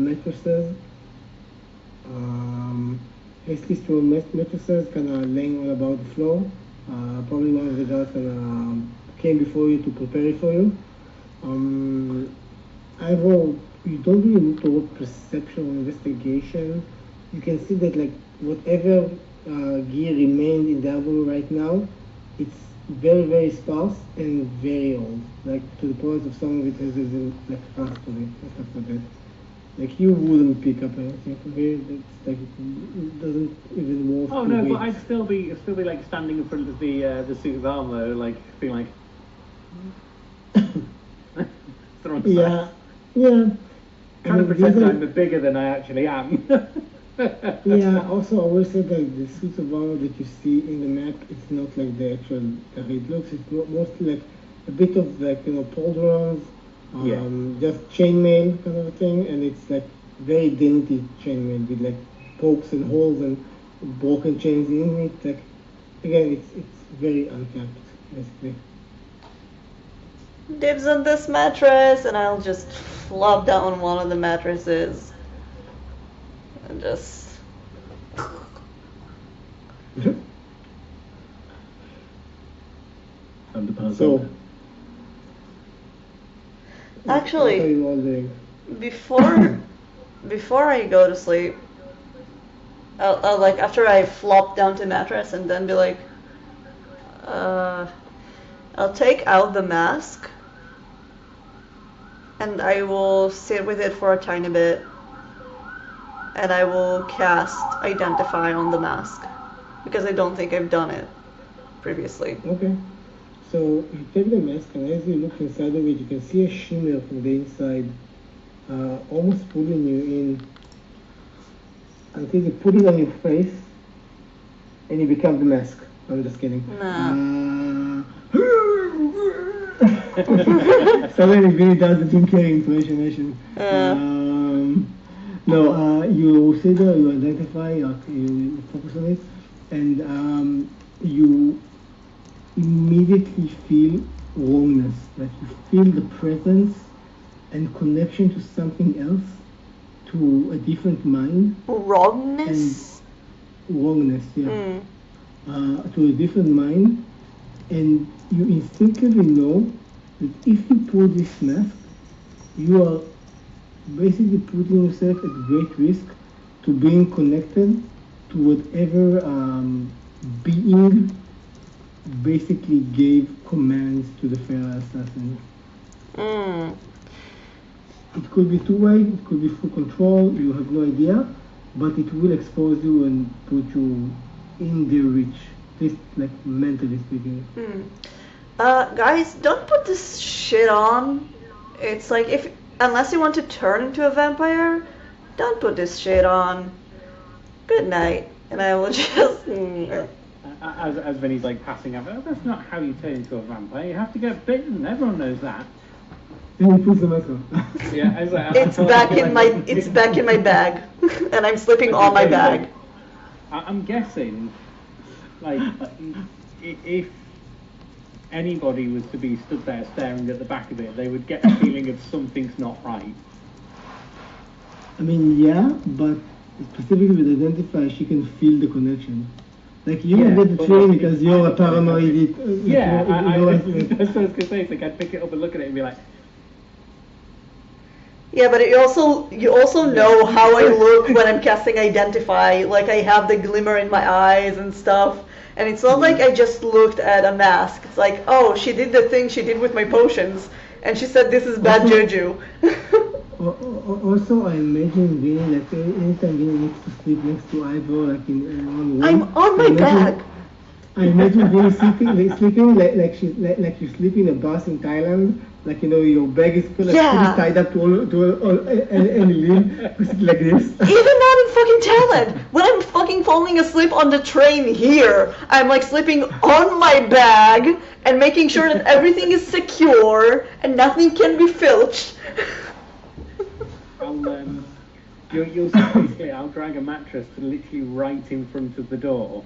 mattresses. Kind of laying all about the floor. Probably one of the guys came before you to prepare it for you. You don't really need to work perception or investigation. You can see that whatever gear remained in the album right now, it's very, very sparse and very old. To the point of some of it has rust on it and stuff like that. You wouldn't pick up anything from here. It doesn't even work. Oh no, but I'd still be standing in front of the suit of armor, being yeah. Trying to pretend I'm bigger than I actually am. Yeah, also I will say that the suits of armor that you see in the map, it's not like the actual it looks. It's mostly a bit of pauldrons, just chainmail kind of a thing, and it's very dainty chainmail with pokes and holes and broken chains in it. Again, it's very unkept, basically. Dibs on this mattress, and I'll just flop down one of the mattresses and just. So, actually, what are you all doing? before I go to sleep, I'll after I flop down to mattress and then be I'll take out the mask and I will sit with it for a tiny bit and I will cast Identify on the mask because I don't think I've done it previously. Okay. So you take the mask and as you look inside of it, you can see a shimmer from the inside, almost pulling you in until you put it on your face and you become the mask. I'm just kidding. Nah. Somebody really does the Jim Carrey impersonation. No, you sit there, you identify, you focus on it, and you immediately feel wrongness. Like you feel the presence and connection to something else, to a different mind. Wrongness? Wrongness, yeah. To a different mind, and you instinctively know that if you put this mask, you are basically putting yourself at great risk to being connected to whatever being basically gave commands to the Pharaoh assassin. It could be two-way, it could be full control, you have no idea, but it will expose you and put you in their reach, at least like mentally speaking. Guys, don't put this shit on. It's like, unless you want to turn into a vampire, don't put this shit on. Good night. And I will just... As Vinny's like passing out, that's not how you turn into a vampire. You have to get bitten. Everyone knows that. Then he puts the mask on. Yeah, I was like, it's back in my bag, and I'm slipping on my bag. I'm guessing, like, if anybody was to be stood there staring at the back of it, they would get a feeling of something's not right. I mean, yeah, but specifically with Identify, she can feel the connection. Like, you don't get the feeling because you're a paranoid. Yeah, that's what I was going to say. It's like, I'd pick it up and look at it and be like... Yeah, but you also know how I look when I'm casting Identify. Like, I have the glimmer in my eyes and stuff. And it's not like I just looked at a mask. It's like, oh, she did the thing she did with my potions. And she said this is bad juju. Also, I imagine Vinny, like anytime Vinny needs to sleep next to Alver, like in one room. I'm on my bag. I imagine Vinny sleeping like you sleep in a bus in Thailand. Like, you know, your bag is fully tied up to any limb, like this. Even not in fucking Thailand. When I'm fucking falling asleep on the train here, I'm like sleeping on my bag and making sure that everything is secure and nothing can be filched. You'll see basically, I'll drag a mattress to literally right in front of the door,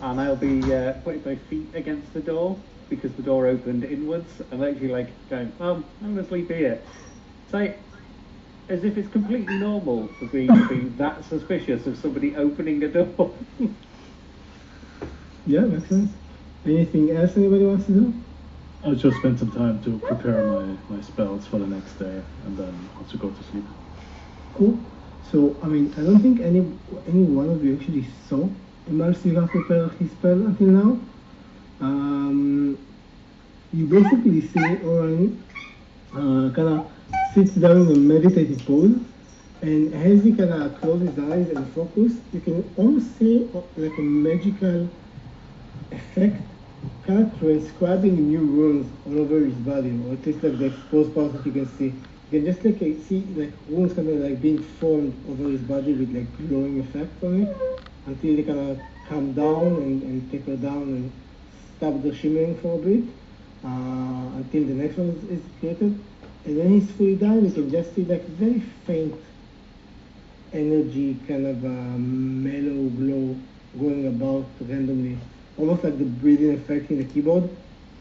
and I'll be putting my feet against the door because the door opened inwards. I'm actually like going, I'm gonna sleep here. It's like as if it's completely normal for me to be that suspicious of somebody opening a door. Yeah, makes sense. Anything else anybody wants to do? I'll just spend some time to prepare my spells for the next day, and then also go to sleep. Cool. So, I mean, I don't think any one of you actually saw Emal Sira prepare his spell until now. You basically see Oren kind of sits down in a meditative pose, and as he kind of closes his eyes and focus, you can almost see like a magical effect kind of transcribing new runes all over his body, or at least like the exposed parts that you can see. You can just like see like runes kind of like being formed over his body with like glowing effect on it until they kind of come down and taper down and stop the shimmering for a bit until the next one is created. And when he's fully done, you can just see like very faint energy, kind of mellow glow going about randomly, almost like the breathing effect in the keyboard,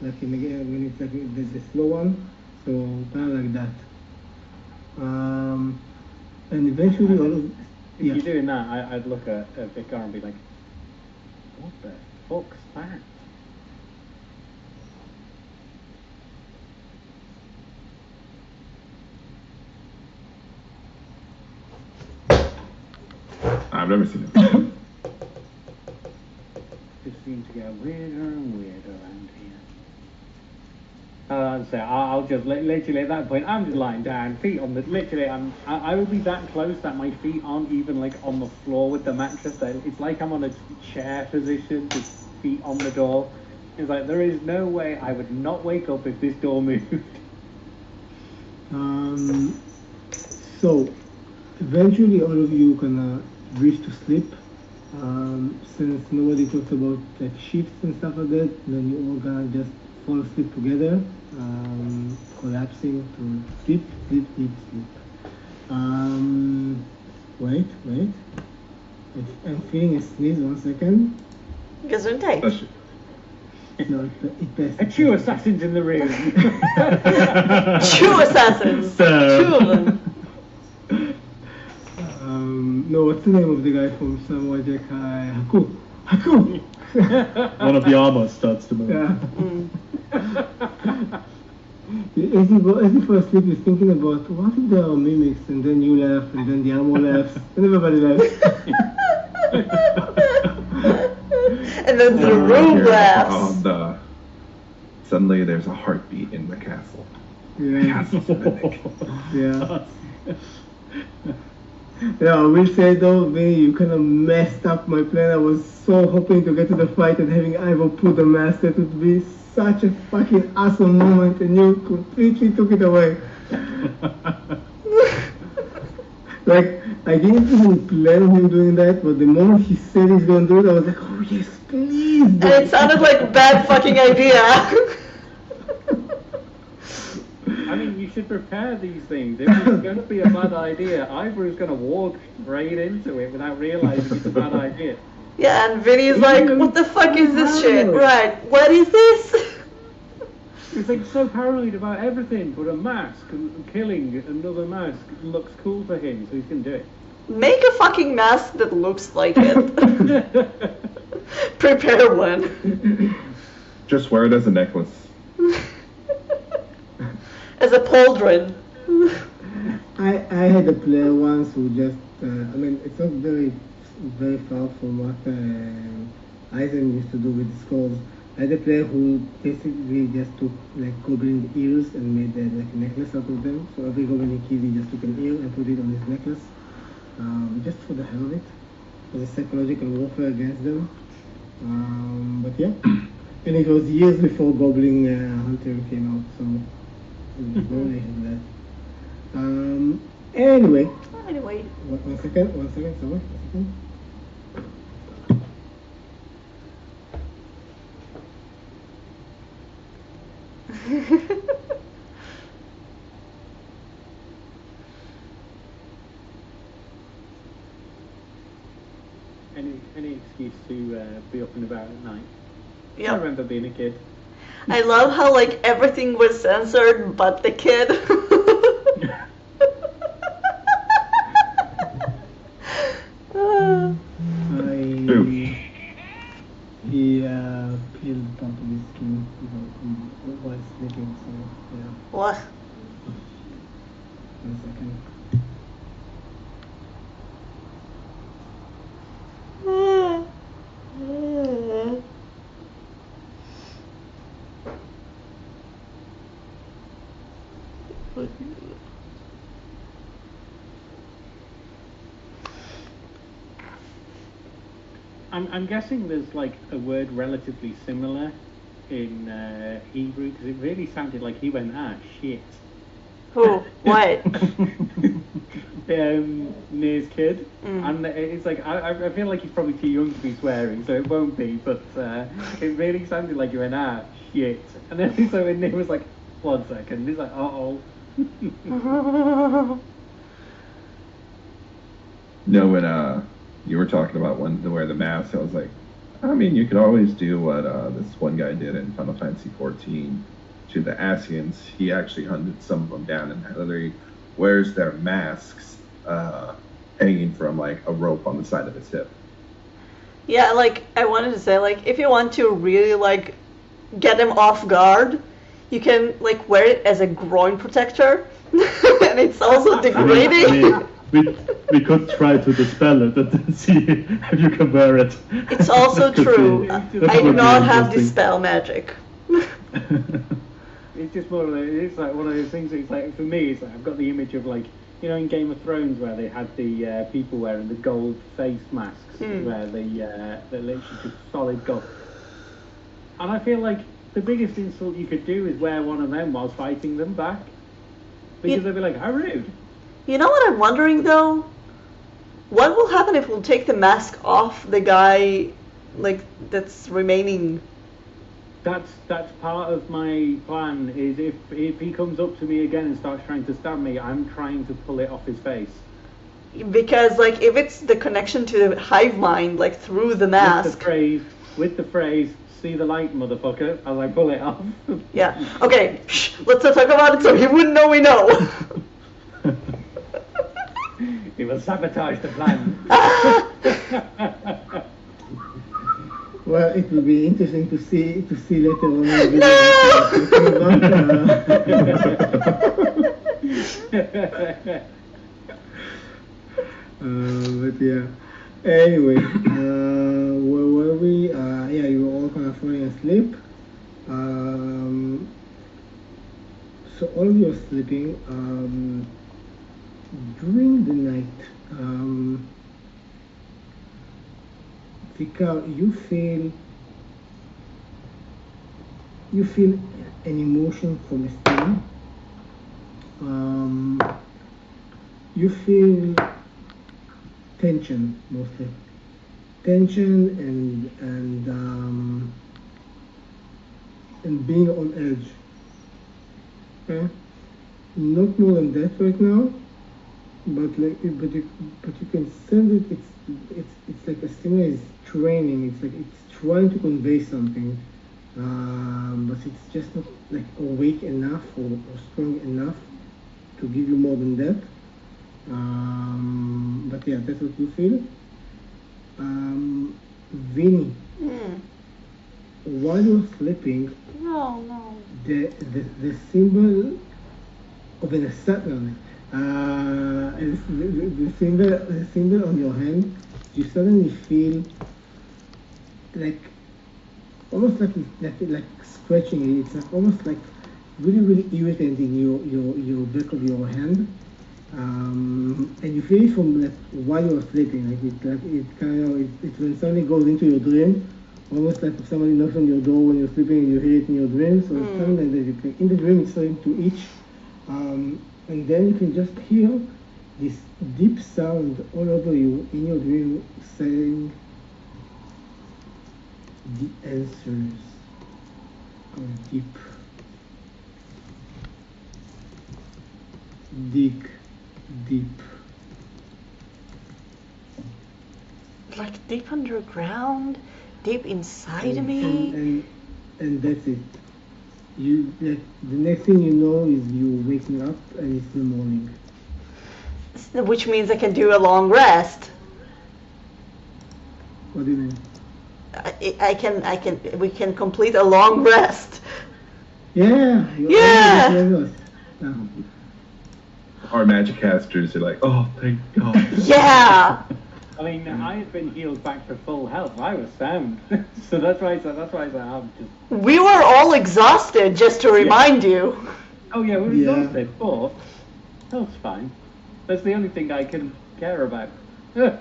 like in the game when it's like the slow one. So kind of like that. And eventually, if you're doing that, I'd look at Vicar and be like, "What the fuck's that?" I've never seen it. Just seems to get weirder and weirder around here. So I'll just literally at that point I'm just lying down, feet on the literally I will be that close that my feet aren't even like on the floor with the mattress. It's like I'm on a chair position, just feet on the door. It's like there is no way I would not wake up if this door moved. So eventually all of you can drift to sleep. Since nobody talks about like shifts and stuff like that, then you all gonna just fall asleep together, collapsing to deep sleep. Wait. I'm feeling a sneeze, 1 second. Gesundheit. No, it best. A true assassin's in the room. True assassins. Two of them. No, what's the name of the guy from Samurai Jack? Haku! One of the armors starts to move. Yeah. As you fall asleep, you're thinking about what if there are mimics, and then you laugh, and then the armor laughs, and everybody laughs. And then the room laughs. Suddenly there's a heartbeat in the castle. Yeah. Castle's mimic. Yeah. Yeah, I will say though, Vinny, you kind of messed up my plan. I was so hoping to get to the fight and having Ivor put the mask. That would be such a fucking awesome moment, and you completely took it away. Like, I didn't even plan on him doing that, but the moment he said he's gonna do it, I was like, oh yes, please. And it sounded like a bad fucking idea. I mean, you should prepare these things. If it's going to be a bad idea, Ivor is going to walk straight into it without realizing it's a bad idea. Yeah, and Vinny's like, what the fuck is this shit? Right, what is this? He's like so paranoid about everything, but a mask and killing another mask looks cool to him, so he's going to do it. Make a fucking mask that looks like it. Prepare one. Just wear it as a necklace. As a pauldron. I had a player once who just, I mean, it's not very far from what Eisen used to do with the skulls. I had a player who basically just took like goblin ears and made like a necklace out of them. So every goblin he killed, he just took an ear and put it on his necklace, just for the hell of it, as a psychological warfare against them. But yeah, and it was years before Goblin Hunter came out, so we had that. Anyway. One second, sorry. Any excuse to be up and about at night. Yep. I remember being a kid. I love how like everything was censored but the kid. He peeled part of his skin while sleeping, so yeah. What? 1 second. I'm guessing there's like a word relatively similar in Hebrew, because it really sounded like he went, shit. Who? What? Near's kid. And it's like, I feel like he's probably too young to be swearing, so it won't be, but it really sounded like he went, shit. And then so Near was like, 1 second, he's like, uh-oh. No, when you were talking about when to wear the mask, I was like, I mean, you could always do what this one guy did in Final Fantasy XIV to the Asians. He actually hunted some of them down and literally wears their masks hanging from like a rope on the side of his hip. Yeah, like I wanted to say, like if you want to really like get them off guard, you can like wear it as a groin protector, and it's also degrading. We could try to dispel it and see if you can wear it. It's also true. I do not have dispel magic. It's just more like, it's like one of those things. It's like for me, it's like I've got the image of like, you know, in Game of Thrones where they had the people wearing the gold face masks, where they're literally just solid gold. And I feel like the biggest insult you could do is wear one of them whilst fighting them back, because they'd be like, how rude. You know what I'm wondering though? What will happen if we'll take the mask off the guy, like, that's remaining? That's part of my plan, is if he comes up to me again and starts trying to stab me, I'm trying to pull it off his face. Because, like, if it's the connection to the hive mind, like, through the mask... What's the phrase? with the phrase "see the light, motherfucker" as I pull it off. Yeah. Okay. Shh. Let's not talk about it so he wouldn't know we know. He will sabotage the plan. Well, it will be interesting to see later on in the video. But yeah. Anyway, where were we? Yeah, you were all kind of falling asleep. So all of you are sleeping. During the night, Vika, you feel an emotion from Estelle. You feel tension mostly, tension and being on edge. Okay, not more than that right now, but you can sense it. It's like a stimulus is training. It's like it's trying to convey something, but it's just not like awake enough or strong enough to give you more than that. But yeah, that's what you feel. Vinny, while you're sleeping, No. the symbol of an assassin, the symbol on your hand, you suddenly feel like almost like scratching it. It's like almost like really irritating your back of your hand. And you feel it from like while you're sleeping, it's when somebody goes into your dream, almost like if somebody knocks on your door when you're sleeping and you hear it in your dream. So it's something like that. In the dream, it's starting to itch, and then you can just hear this deep sound all over you in your dream saying, "The answers are deep. Dig deep." Like deep underground, deep inside me. And that's it. The next thing you know is you waking up and it's the morning. Which means I can do a long rest. What do you mean? We can complete a long rest. Yeah. Yeah. Our magic casters are like, oh, thank God. Yeah. I mean, I had been healed back to full health. I was sound, so that's why I said I'm just. We were all exhausted, just to remind you. Oh yeah, we were exhausted, but that's fine. That's the only thing I can care about. By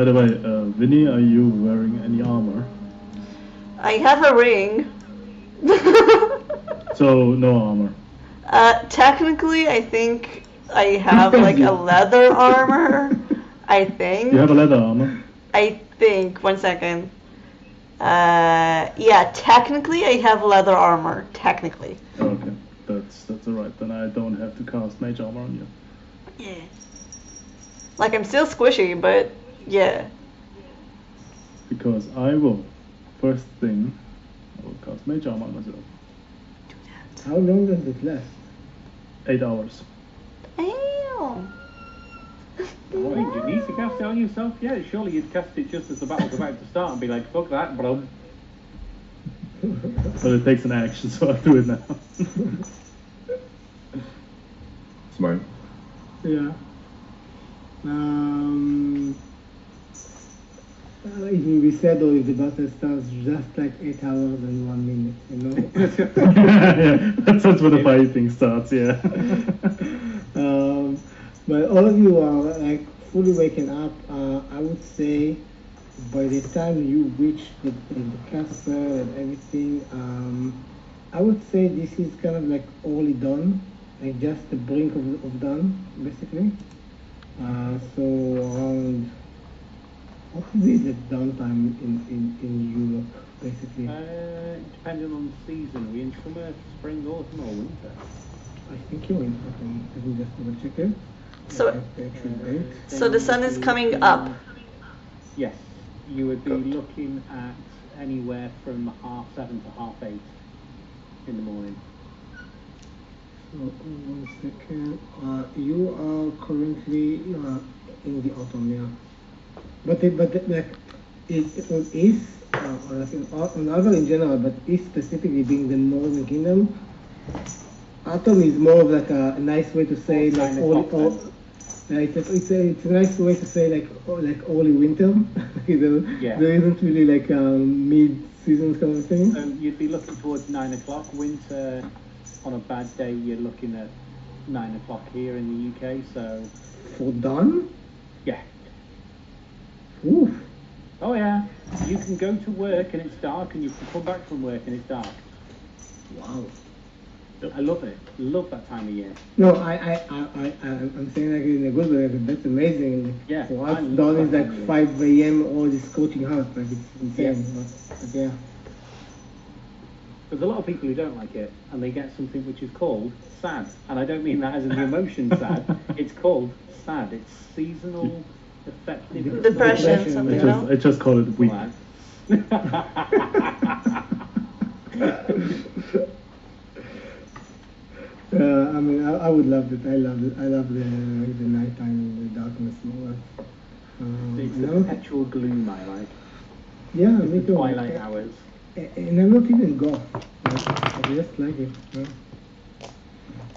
the way, Vinny, are you wearing any armor? I have a ring. So no armor. Technically, I think I have like a leather armor. I think. You have a leather armor? I think. 1 second. Yeah, technically I have leather armor. Technically. Okay, that's alright. Then I don't have to cast mage armor on you. Yeah. Like I'm still squishy, but yeah. Because I will, first thing, I will cast mage armor on myself. How long does it last? 8 hours. Damn. Oh, you need to cast it on yourself? Yeah, surely you'd cast it just as the battle's about to start and be like, fuck that, bro. But it takes an action, so I'll do it now. Smart. Yeah. It will be sad though if the battle starts just like 8 hours and 1 minute, you know? Yeah, that's when the fighting starts, yeah. But all of you are like fully waking up. I would say by the time you reach the castle and everything, I would say this is kind of like already done, like just the brink of done, basically. So around, what would be the downtime in Europe, basically? Depending on the season, are we in summer, spring, autumn, or winter? I think you're in autumn. Let me just double check it. So the sun is coming up. Yes. You would be looking at anywhere from 7:30 to 8:30 in the morning. So, 1 second. You are currently in the autumn, yeah. But like it on East, or like on Alver in general, but East specifically being the Northern Kingdom, autumn is more of like a nice way to say like it's a nice way to say like early winter. There isn't really like mid-season kind of thing. So you'd be looking towards 9 o'clock. Winter, on a bad day, you're looking at 9 o'clock here in the UK. So for dawn? Yeah. Oof. Oh yeah. You can go to work and it's dark, and you can come back from work and it's dark. Wow. I love it. Love that time of year. No, I'm saying like in a good way. Like, that's amazing. Yeah. For us, dawn is like 5 a.m. or this coaching house. Like it's insane. But yeah. There's a lot of people who don't like it, and they get something which is called sad. And I don't mean that as in the emotion sad. It's called sad. It's seasonal affective depression. Something, you know? I just call it weak. I mean, I would love it. I love it. I love the nighttime, the darkness, more. It's the perpetual gloom I like. Yeah, me too. Twilight hours. And I'm not even goth. I just like it.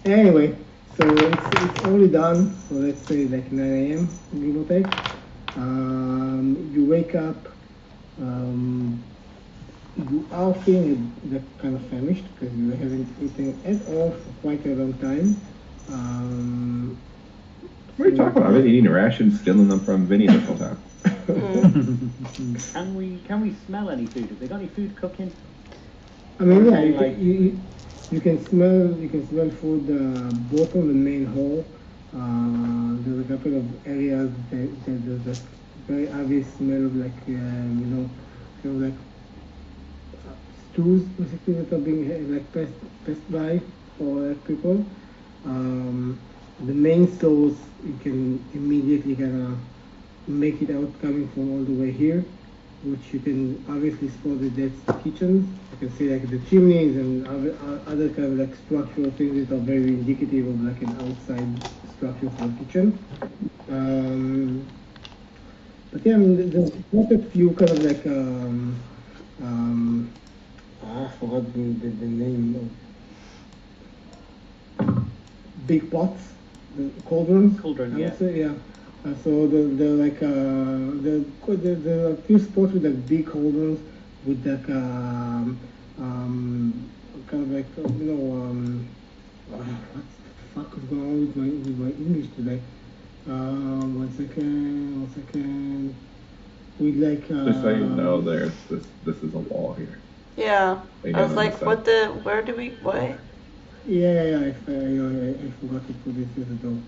Anyway, so it's only done. So let's say like 9 a.m. give or take. You wake up. You are feeling like kind of famished because you haven't eaten at all for quite a long time. What are you talking about? I've been eating rations, stealing them from Vinny this whole time. Can we smell any food? Have they got any food cooking? I mean, yeah, you can smell food both on the main hall. There's a couple of areas that there's a very obvious smell of like kind of like stews basically that are being like passed by for people. The main stores you can immediately kind of make it out coming from all the way here, which you can obviously spot that that's the kitchen. You can see like the chimneys and other kind of like structural things that are very indicative of like an outside structure for a kitchen. But yeah, I mean, there's quite a few kind of like I forgot the name of big pots, the cauldrons. Cauldron, I would say, yeah. So they're like there are a few spots with like big cauldrons with like kind of like what the fuck is going on with my English today? 1 second. With like Just so you know, this is a wall here. Yeah. I was like, what? I forgot to put this at all.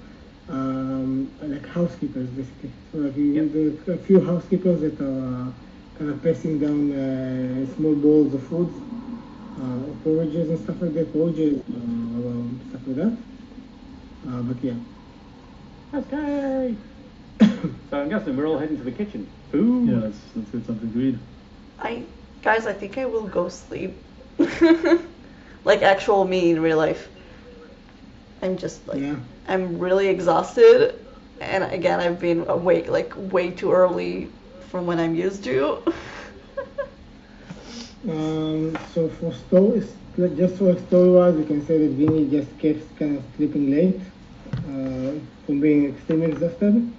Like housekeepers, basically. So like there are a few housekeepers that are kind of passing down small bowls of food, porridges and stuff like that, porridges, stuff like that. But yeah. Okay. So I'm guessing we're all heading to the kitchen. Food. Yeah, let's get something to eat. Guys, I think I will go sleep. Like actual me in real life. I'm just like, I'm really exhausted, and again, I've been awake like way too early from when I'm used to. So for stories, just for story-wise, you can say that Vinny just kept kind of sleeping late from being extremely exhausted,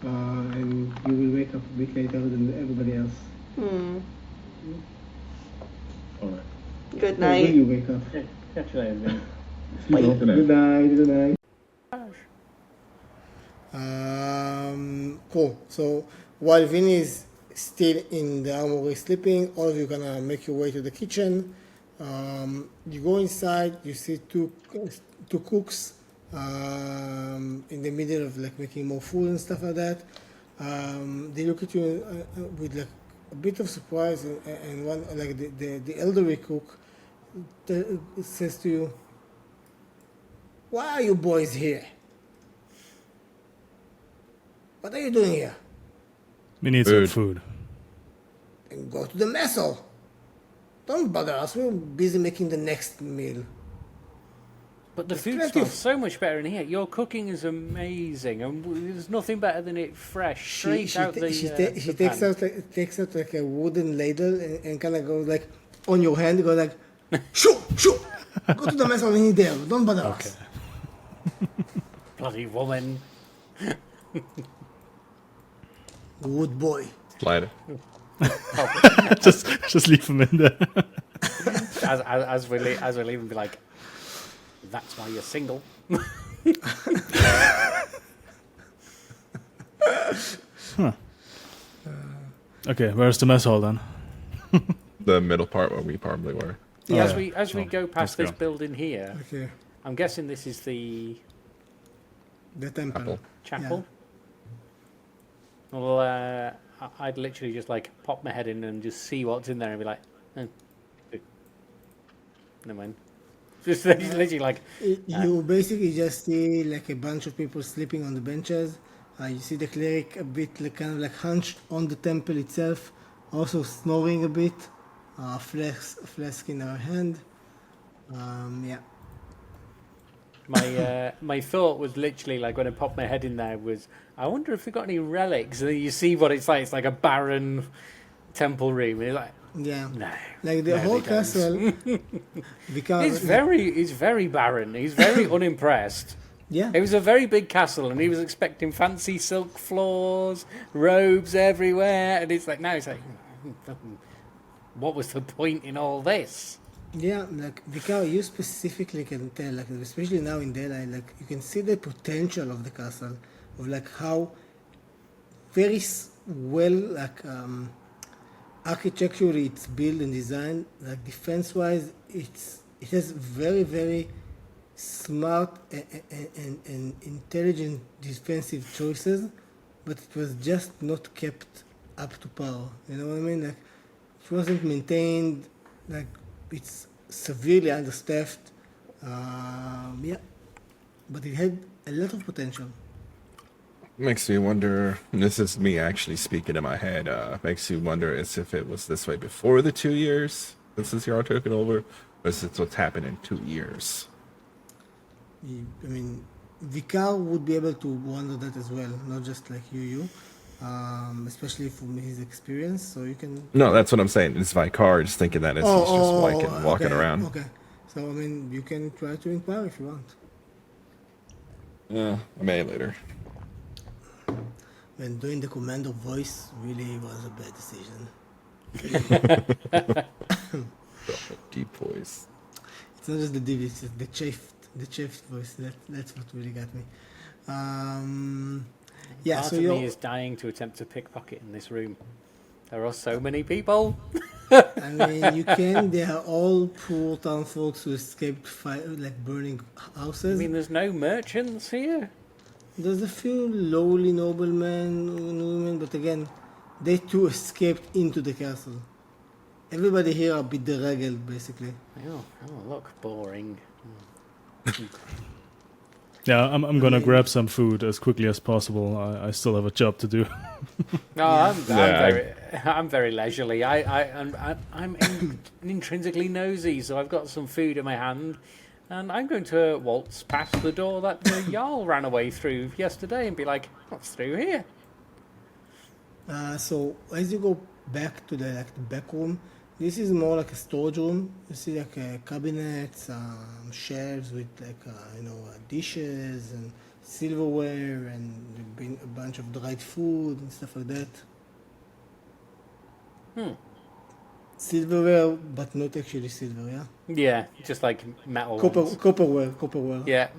and you will wake up a bit later than everybody else. All right. Good night. When you wake up. Catch you later, Vinny. Good night. Cool. So while Vinny is still in the armory sleeping, all of you gonna make your way to the kitchen. You go inside. You see two cooks in the middle of like making more food and stuff like that. They look at you with like a bit of surprise, and one like the elderly cook says to you, "Why are you boys here? What are you doing here?" We need some food. go to the mess hall. Don't bother us. We're busy making the next meal. But the There's food plenty smells of- so much better in here. Your cooking is amazing, and there's nothing better than it fresh, straight out the She the takes pan. out like a wooden ladle and kind of goes like on your hand. Go like, shoo, shoo. Go to the mess hall and eat there. Don't bother us. Bloody woman. Wood boy. Slide. just leave him in there. As we leave and be like, that's why you're single. Okay, where's the mess hall then? The middle part where we probably were. Yeah. As we go past let's this go. building here, Okay. I'm guessing this is the The temple. Apple. chapel. Well, I'd literally just like pop my head in and just see what's in there and be like, never mind. Just literally like, You basically just see like a bunch of people sleeping on the benches. You see the cleric a bit like kind of like hunched on the temple itself, also snoring a bit. Flask in her hand. Yeah. my thought was literally like when I popped my head in there was, I wonder if they've got any relics. And then you see what it's like. It's like a barren temple room. And you're like, Yeah. no. Like the no, whole they don't. castle. Because He's very barren. He's very unimpressed. yeah. It was a very big castle, and he was expecting fancy silk floors, robes everywhere, and it's like now it's like, what was the point in all this? Yeah, like Vicar, you specifically can tell, like especially now in daylight, like you can see the potential of the castle, of like how very well like architecturally it's built and designed. Like defense wise, it has very smart and intelligent defensive choices, but it was just not kept up to par. You know what I mean? Like it wasn't maintained. Like it's severely understaffed. Yeah, but it had a lot of potential. Makes me wonder, and this is me actually speaking in my head, makes you wonder as if it was this way before the 2 years since Jarl took it over, or is it what's happened in 2 years? I mean, Vicar would be able to wonder that as well, not just like you. Especially from his experience, so you can. No, that's what I'm saying. It's Vicar just thinking that as he's just walking okay, around. Okay, so I mean, you can try to inquire if you want. Yeah, I may later. When doing the commando voice really was a bad decision. Deep voice. It's not just the div, it's the chafed voice. That's what really got me. Yeah, Part so of you're. me is dying to attempt to pickpocket in this room. There are so many people. I mean, you can. They are all poor town folks who escaped fire, like burning I houses. mean, there's no merchants here. There's a few lowly noblemen and women, but again, they too escaped into the castle. Everybody here are bedraggled, basically. Oh, look, boring. Yeah, I'm gonna grab some food as quickly as possible. I still have a job to do. No, I'm very leisurely. I'm intrinsically nosy, so I've got some food in my hand, and I'm going to waltz past the door that the Jarl ran away through yesterday and be like, what's through here? So as you go back to the back room, this is more like a storage room. You see like cabinets, shelves with dishes and silverware and a bunch of dried food and stuff like that. Silverware, but not actually silver, yeah? Yeah, just like metal ones. Copperware. Yeah.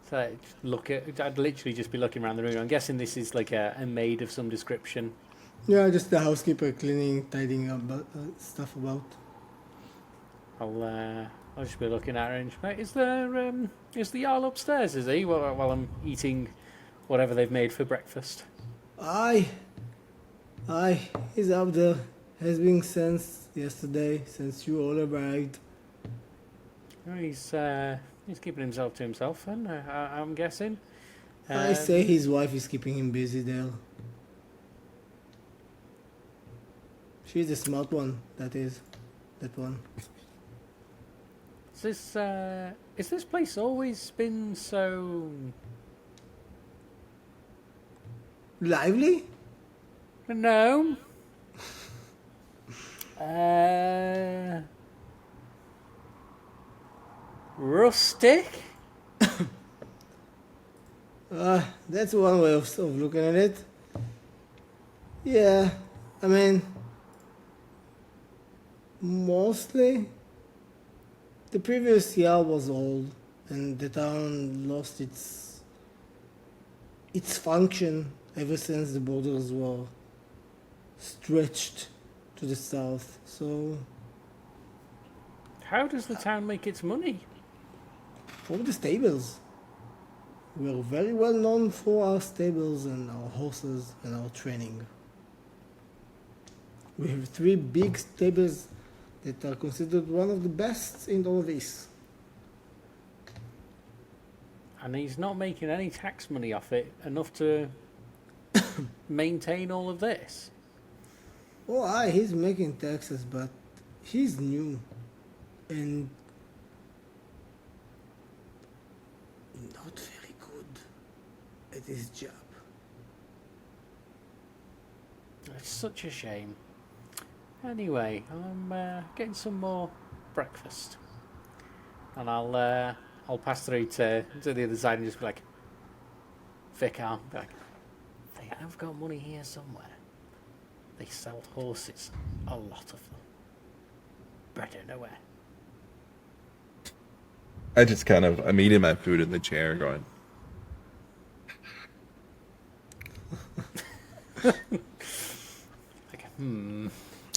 So I'd literally just be looking around the room. I'm guessing this is like a maid of some description. Yeah, just the housekeeper cleaning, tidying up stuff about. I'll just be looking at her and mate, is the Jarl upstairs, is he? While I'm eating whatever they've made for breakfast. Aye, he's up there. Has been since yesterday, since you all arrived. Oh, he's keeping himself to himself then, I'm guessing. I say his wife is keeping him busy there. She's the smart one. That is, that one. Is this place always been so Lively? no? Rustic? That's one way of looking at it. Yeah, I mean, mostly the previous year was old, and the town lost its function ever since the borders were stretched to the south. So, How does the town make its money? from the stables. We are very well known for our stables and our horses and our training. We have 3 big stables that are considered one of the best in all of this. And he's not making any tax money off it enough to maintain all of this. Oh, aye, he's making taxes, but he's new and not very good at his job. It's such a shame. Anyway, I'm getting some more breakfast, and I'll pass through to the other side and just be like, Vicar, be like, they have got money here somewhere. They sell horses, a lot of them, but I don't know where. I just kind of, I'm eating my food in the chair going,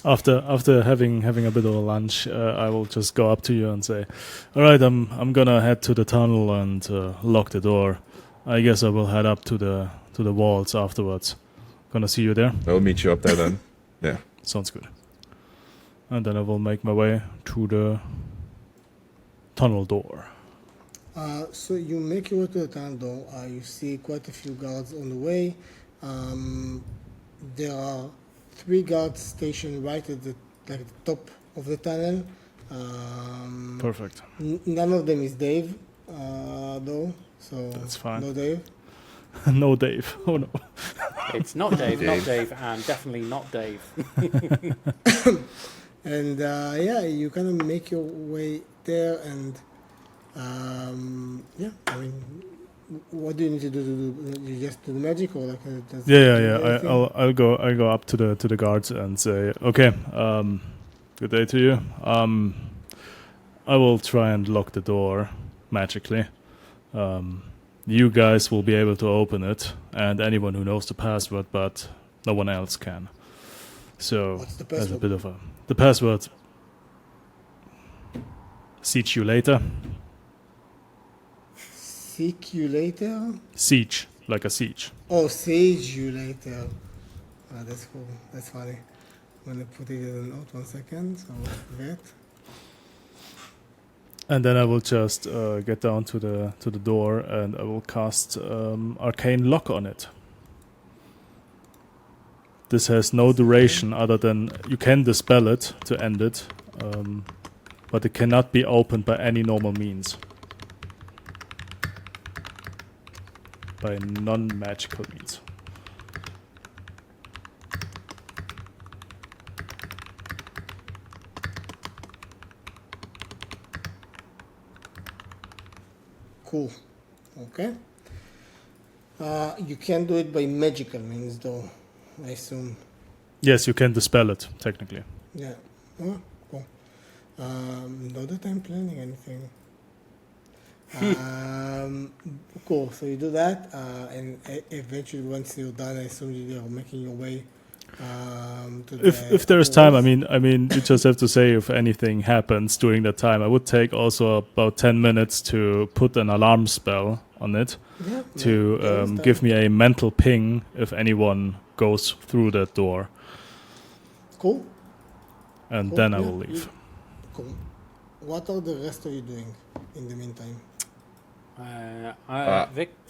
After having a bit of a lunch, I will just go up to you and say, "All right, I'm gonna head to the tunnel and lock the door. I guess I will head up to the walls afterwards. Gonna see you there." I'll meet you up there then. Yeah. Sounds good. And then I will make my way to the tunnel door. So you make your way to the tunnel door. You see quite a few guards on the way. There are 3 guards stationed right at the top of the tunnel. Perfect. None of them is Dave, though. So That's fine. No Dave. No, Dave. Oh no. It's not Dave, not Dave, and definitely not Dave. And yeah, you kind of make your way there, and yeah, I mean, what do you need to do? You just do the magic, or like? Does Yeah. I'll go up to the guards and say, "Okay, good day to you. I will try and lock the door magically. You guys will be able to open it, and anyone who knows the password, but no one else can. So What's the there's a password? bit of the password. Siege you later. Seek you later. Siege, like a siege. Oh, sage you later. That's cool. That's funny. I'm gonna put it in a note. 1 second. So that. And then I will just get down to the door, and I will cast arcane lock on it. This has no duration other than you can dispel it to end it, but it cannot be opened by any normal means, by non-magical means. Cool. Okay. You can do it by magical means, though, I assume. Yes, you can dispel it technically. Yeah. Oh, cool. Not that I'm planning anything. Cool. So you do that, and eventually, once you're done, I assume you're making your way to the If there is time, walls. I mean, you just have to say if anything happens during that time. I would take also about 10 minutes to put an alarm spell on it Yeah, to there is that. give me a mental ping if anyone goes through that door, Cool. and Cool, then I yeah, will leave. Cool. What are the rest of you doing in the meantime?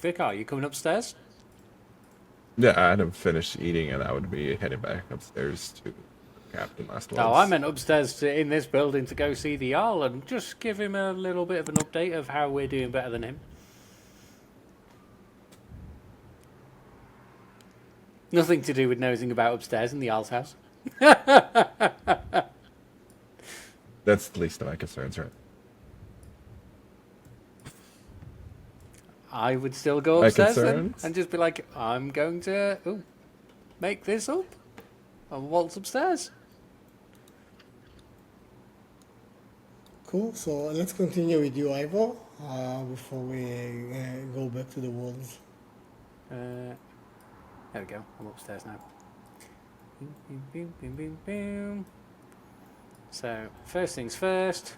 Vic, are you coming upstairs? Yeah, I hadn't finished eating, and I would be heading back upstairs to Captain last Oh, words. I meant upstairs in this building to go see the jarl and just give him a little bit of an update of how we're doing better than him. Nothing to do with nosing about upstairs in the jarl's house. That's the least of my concerns, right? I would still go My upstairs then concerns? and just be like, I'm going to make this up and waltz upstairs. Cool. So let's continue with you, Ivor, before we go back to the walls. There we go. I'm upstairs now. Boom, boom, boom, boom, boom. So first things first.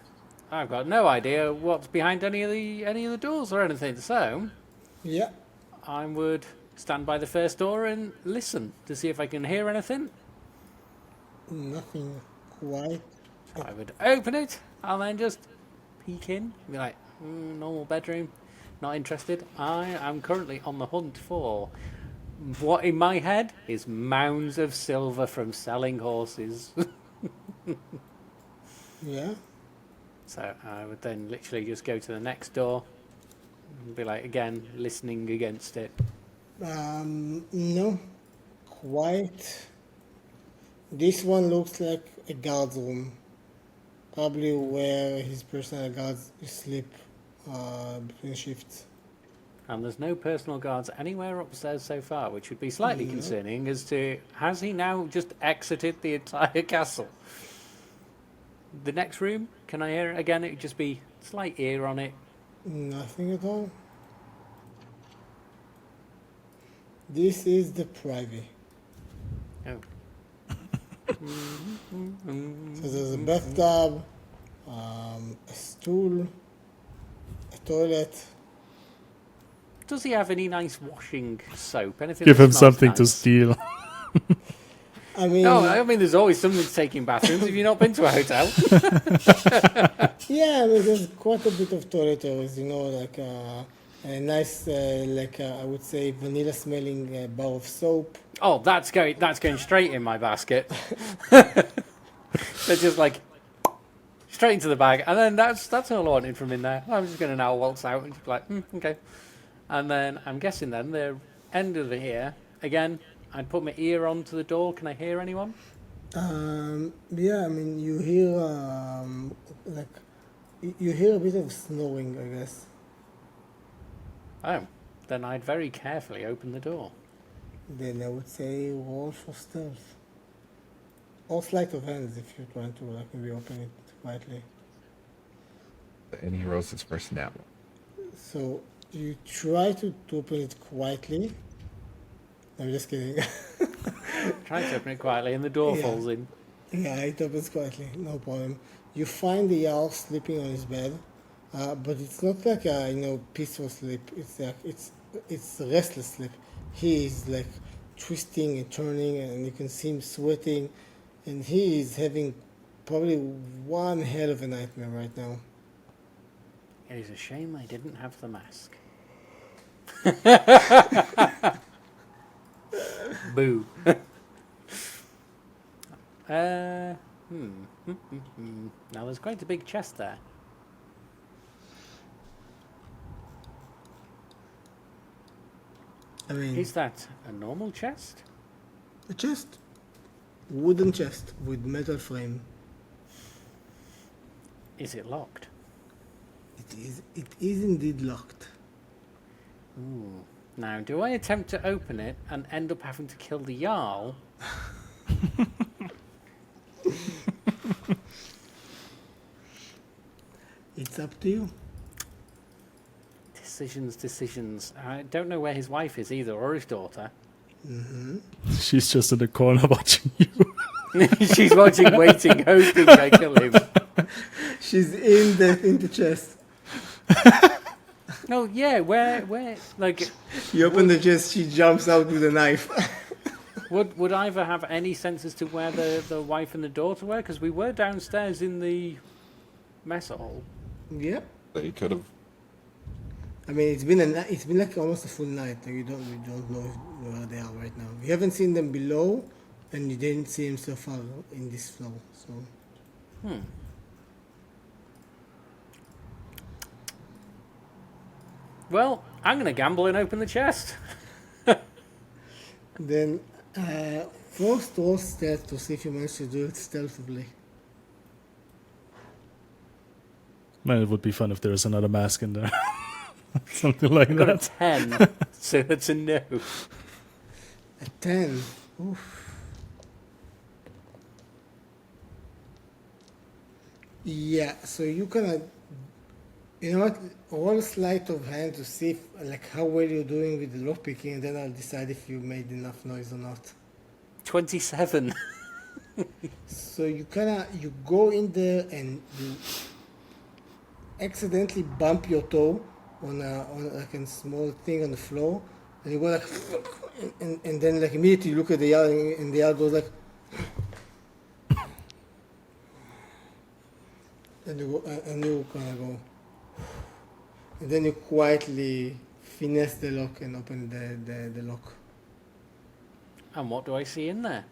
I've got no idea what's behind any of the doors or anything. So Yeah. I would stand by the first door and listen to see if I can hear anything. Nothing quite. So I would open it and then just peek in. Be like, normal bedroom. Not interested. I am currently on the hunt for what in my head is mounds of silver from selling horses. Yeah. So I would then literally just go to the next door and be like, again, listening against it. No, quite. This one looks like a guard's room, probably where his personal guards sleep between shifts. And there's no personal guards anywhere upstairs so far, which would be slightly concerning as to, has he now just exited the entire castle? The next room, can I hear it again? It would just be slight ear on it. Nothing at all. This is the privy. Oh. So there's a bathtub, a stool, a toilet. Does he have any nice washing soap? Anything Give that him smells something to nice? steal. I mean, No, I mean, there's always something to take in bathrooms. Have you not been to a hotel? yeah, I mean, there's quite a bit of toiletries, like a nice, I would say, vanilla-smelling bar of soap. Oh, that's going straight in my basket. They're just like straight into the bag, and then that's all I wanted from in there. I'm just going to now waltz out and just be like, okay. And then I'm guessing then the end of it here again. I'd put my ear onto the door. Can I hear anyone? Yeah, I mean, you hear you hear a bit of snoring, I guess. Oh, then I'd very carefully open the door. Then I would say roll for stealth. Or sleight of hands if you're trying to maybe open it quietly. And he rolls his first nap. So you try to open it quietly. I'm just kidding. Try to open it quietly, and the door Yeah. falls in. Yeah, it opens quietly, no problem. You find the jarl sleeping on his bed, but it's not like a peaceful sleep. It's like it's restless sleep. He is like twisting and turning, and you can see him sweating, and he is having probably one hell of a nightmare right now. It is a shame I didn't have the mask. Boo. Now there's quite a big chest there. I mean, Is that a normal chest? a chest, wooden chest with metal frame. Is it locked? It is indeed locked. Ooh. Now, do I attempt to open it and end up having to kill the jarl? It's up to you. Decisions. I don't know where his wife is either, or his daughter. She's just in the corner watching you. She's watching, waiting, hoping I kill him. She's in the chest. No, yeah, where, like, You open the chest, she jumps out with a knife. would Ivor have any sense as to where the wife and the daughter were? Because we were downstairs in the mess hall. Yep. They could have. I mean, it's been like almost a full night. You don't know where they are right now. You haven't seen them below, and you didn't see him so far in this floor. So. Well, I'm going to gamble and open the chest. Then, first roll stealth to see if you manage to do it stealthily. Man, it would be fun if there was another mask in there. Something like I've got that. a 10, so that's a no. A 10. Oof. Yeah, so you can, you know what, roll sleight of hand to see if, like, how well you're doing with the lockpicking, and then I'll decide if you made enough noise or not. 27. So you go in there and you accidentally bump your toe on like a small thing on the floor, and you go like, and then like immediately you look at the yard, and the yard goes like, and you kind of go, and then you quietly finesse the lock and open the lock. And what do I see in there?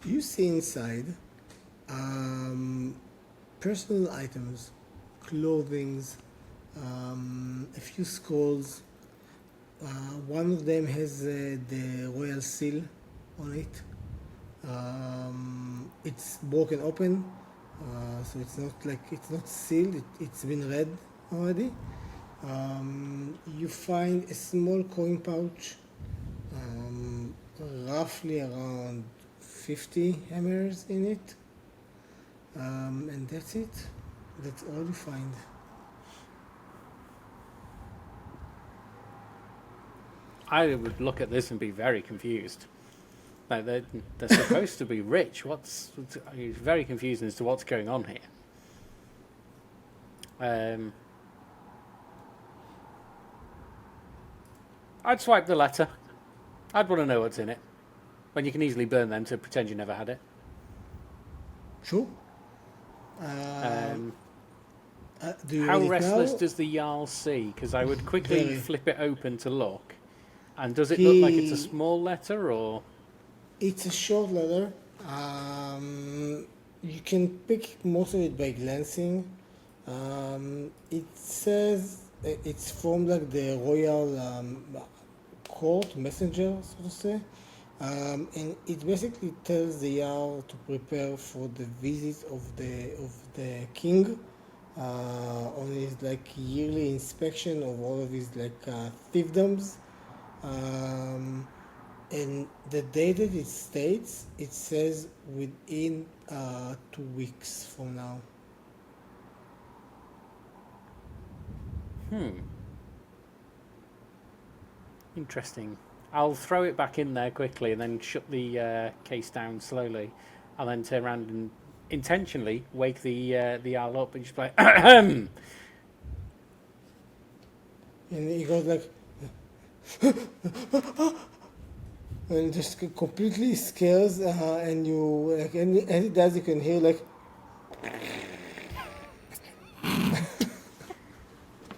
You see inside personal items, clothings, a few scrolls. One of them has the royal seal on it. It's broken open, so it's not sealed. It's been read already. You find a small coin pouch, roughly around 50 hammers in it, and that's it. That's all you find. I would look at this and be very confused. Like they're supposed to be rich. It's very confusing as to what's going on here. I'd swipe the letter. I'd want to know what's in it. When you can easily burn them to pretend you never had it. Sure. How restless does the Jarl see? Because I would quickly flip it open to look. And does it look like it's a small letter, or? It's a short letter. You can pick most of it by glancing. It says it's from like the royal court messenger, so to say. And it basically tells the Jarl to prepare for the visit of the king on his like yearly inspection of all of his like fiefdoms. And the date that it states, it says within 2 weeks from now. Interesting. I'll throw it back in there quickly and then shut the case down slowly, and then turn around and intentionally wake the owl up and just be like, ahem. And he goes like, and just completely scares, and you like, and as it does, you can hear like.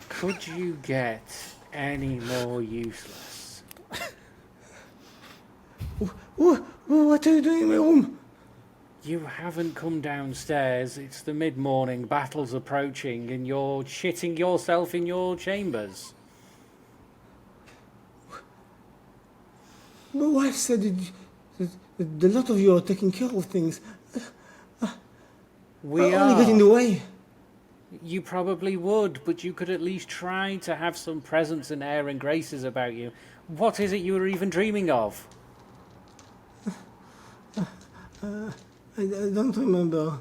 Could you get any more useless? What are you doing in my room? You haven't come downstairs. It's the mid-morning. Battle's approaching, and you're shitting yourself in your chambers. My wife said that a lot of you are taking care of things. We I only get in the way. You probably would, but you could at least try to have some presence and air and graces about you. What is it you were even dreaming of? I don't remember.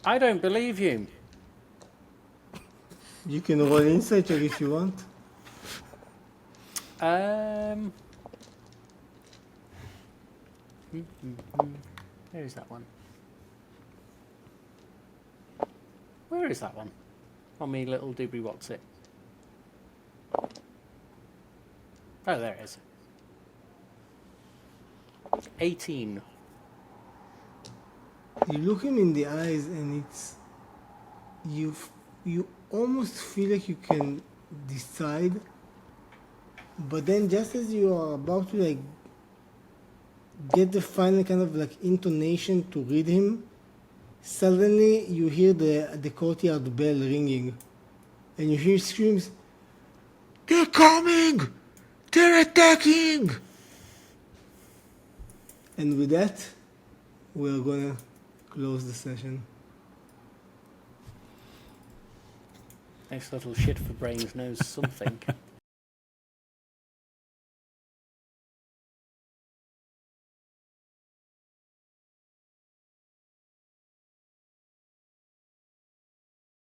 I don't believe you. You can roll insight check if you want. Where is that one? Where is that one? On me little doobie what's it? Oh, there it is. 18. You look him in the eyes, and it's you almost feel like you can decide But then just as you are about to like get the final kind of like intonation to read him, suddenly you hear the courtyard bell ringing, and you hear screams, "They're coming! They're attacking!" And with that, we're gonna close the session. This little shit for brains knows something.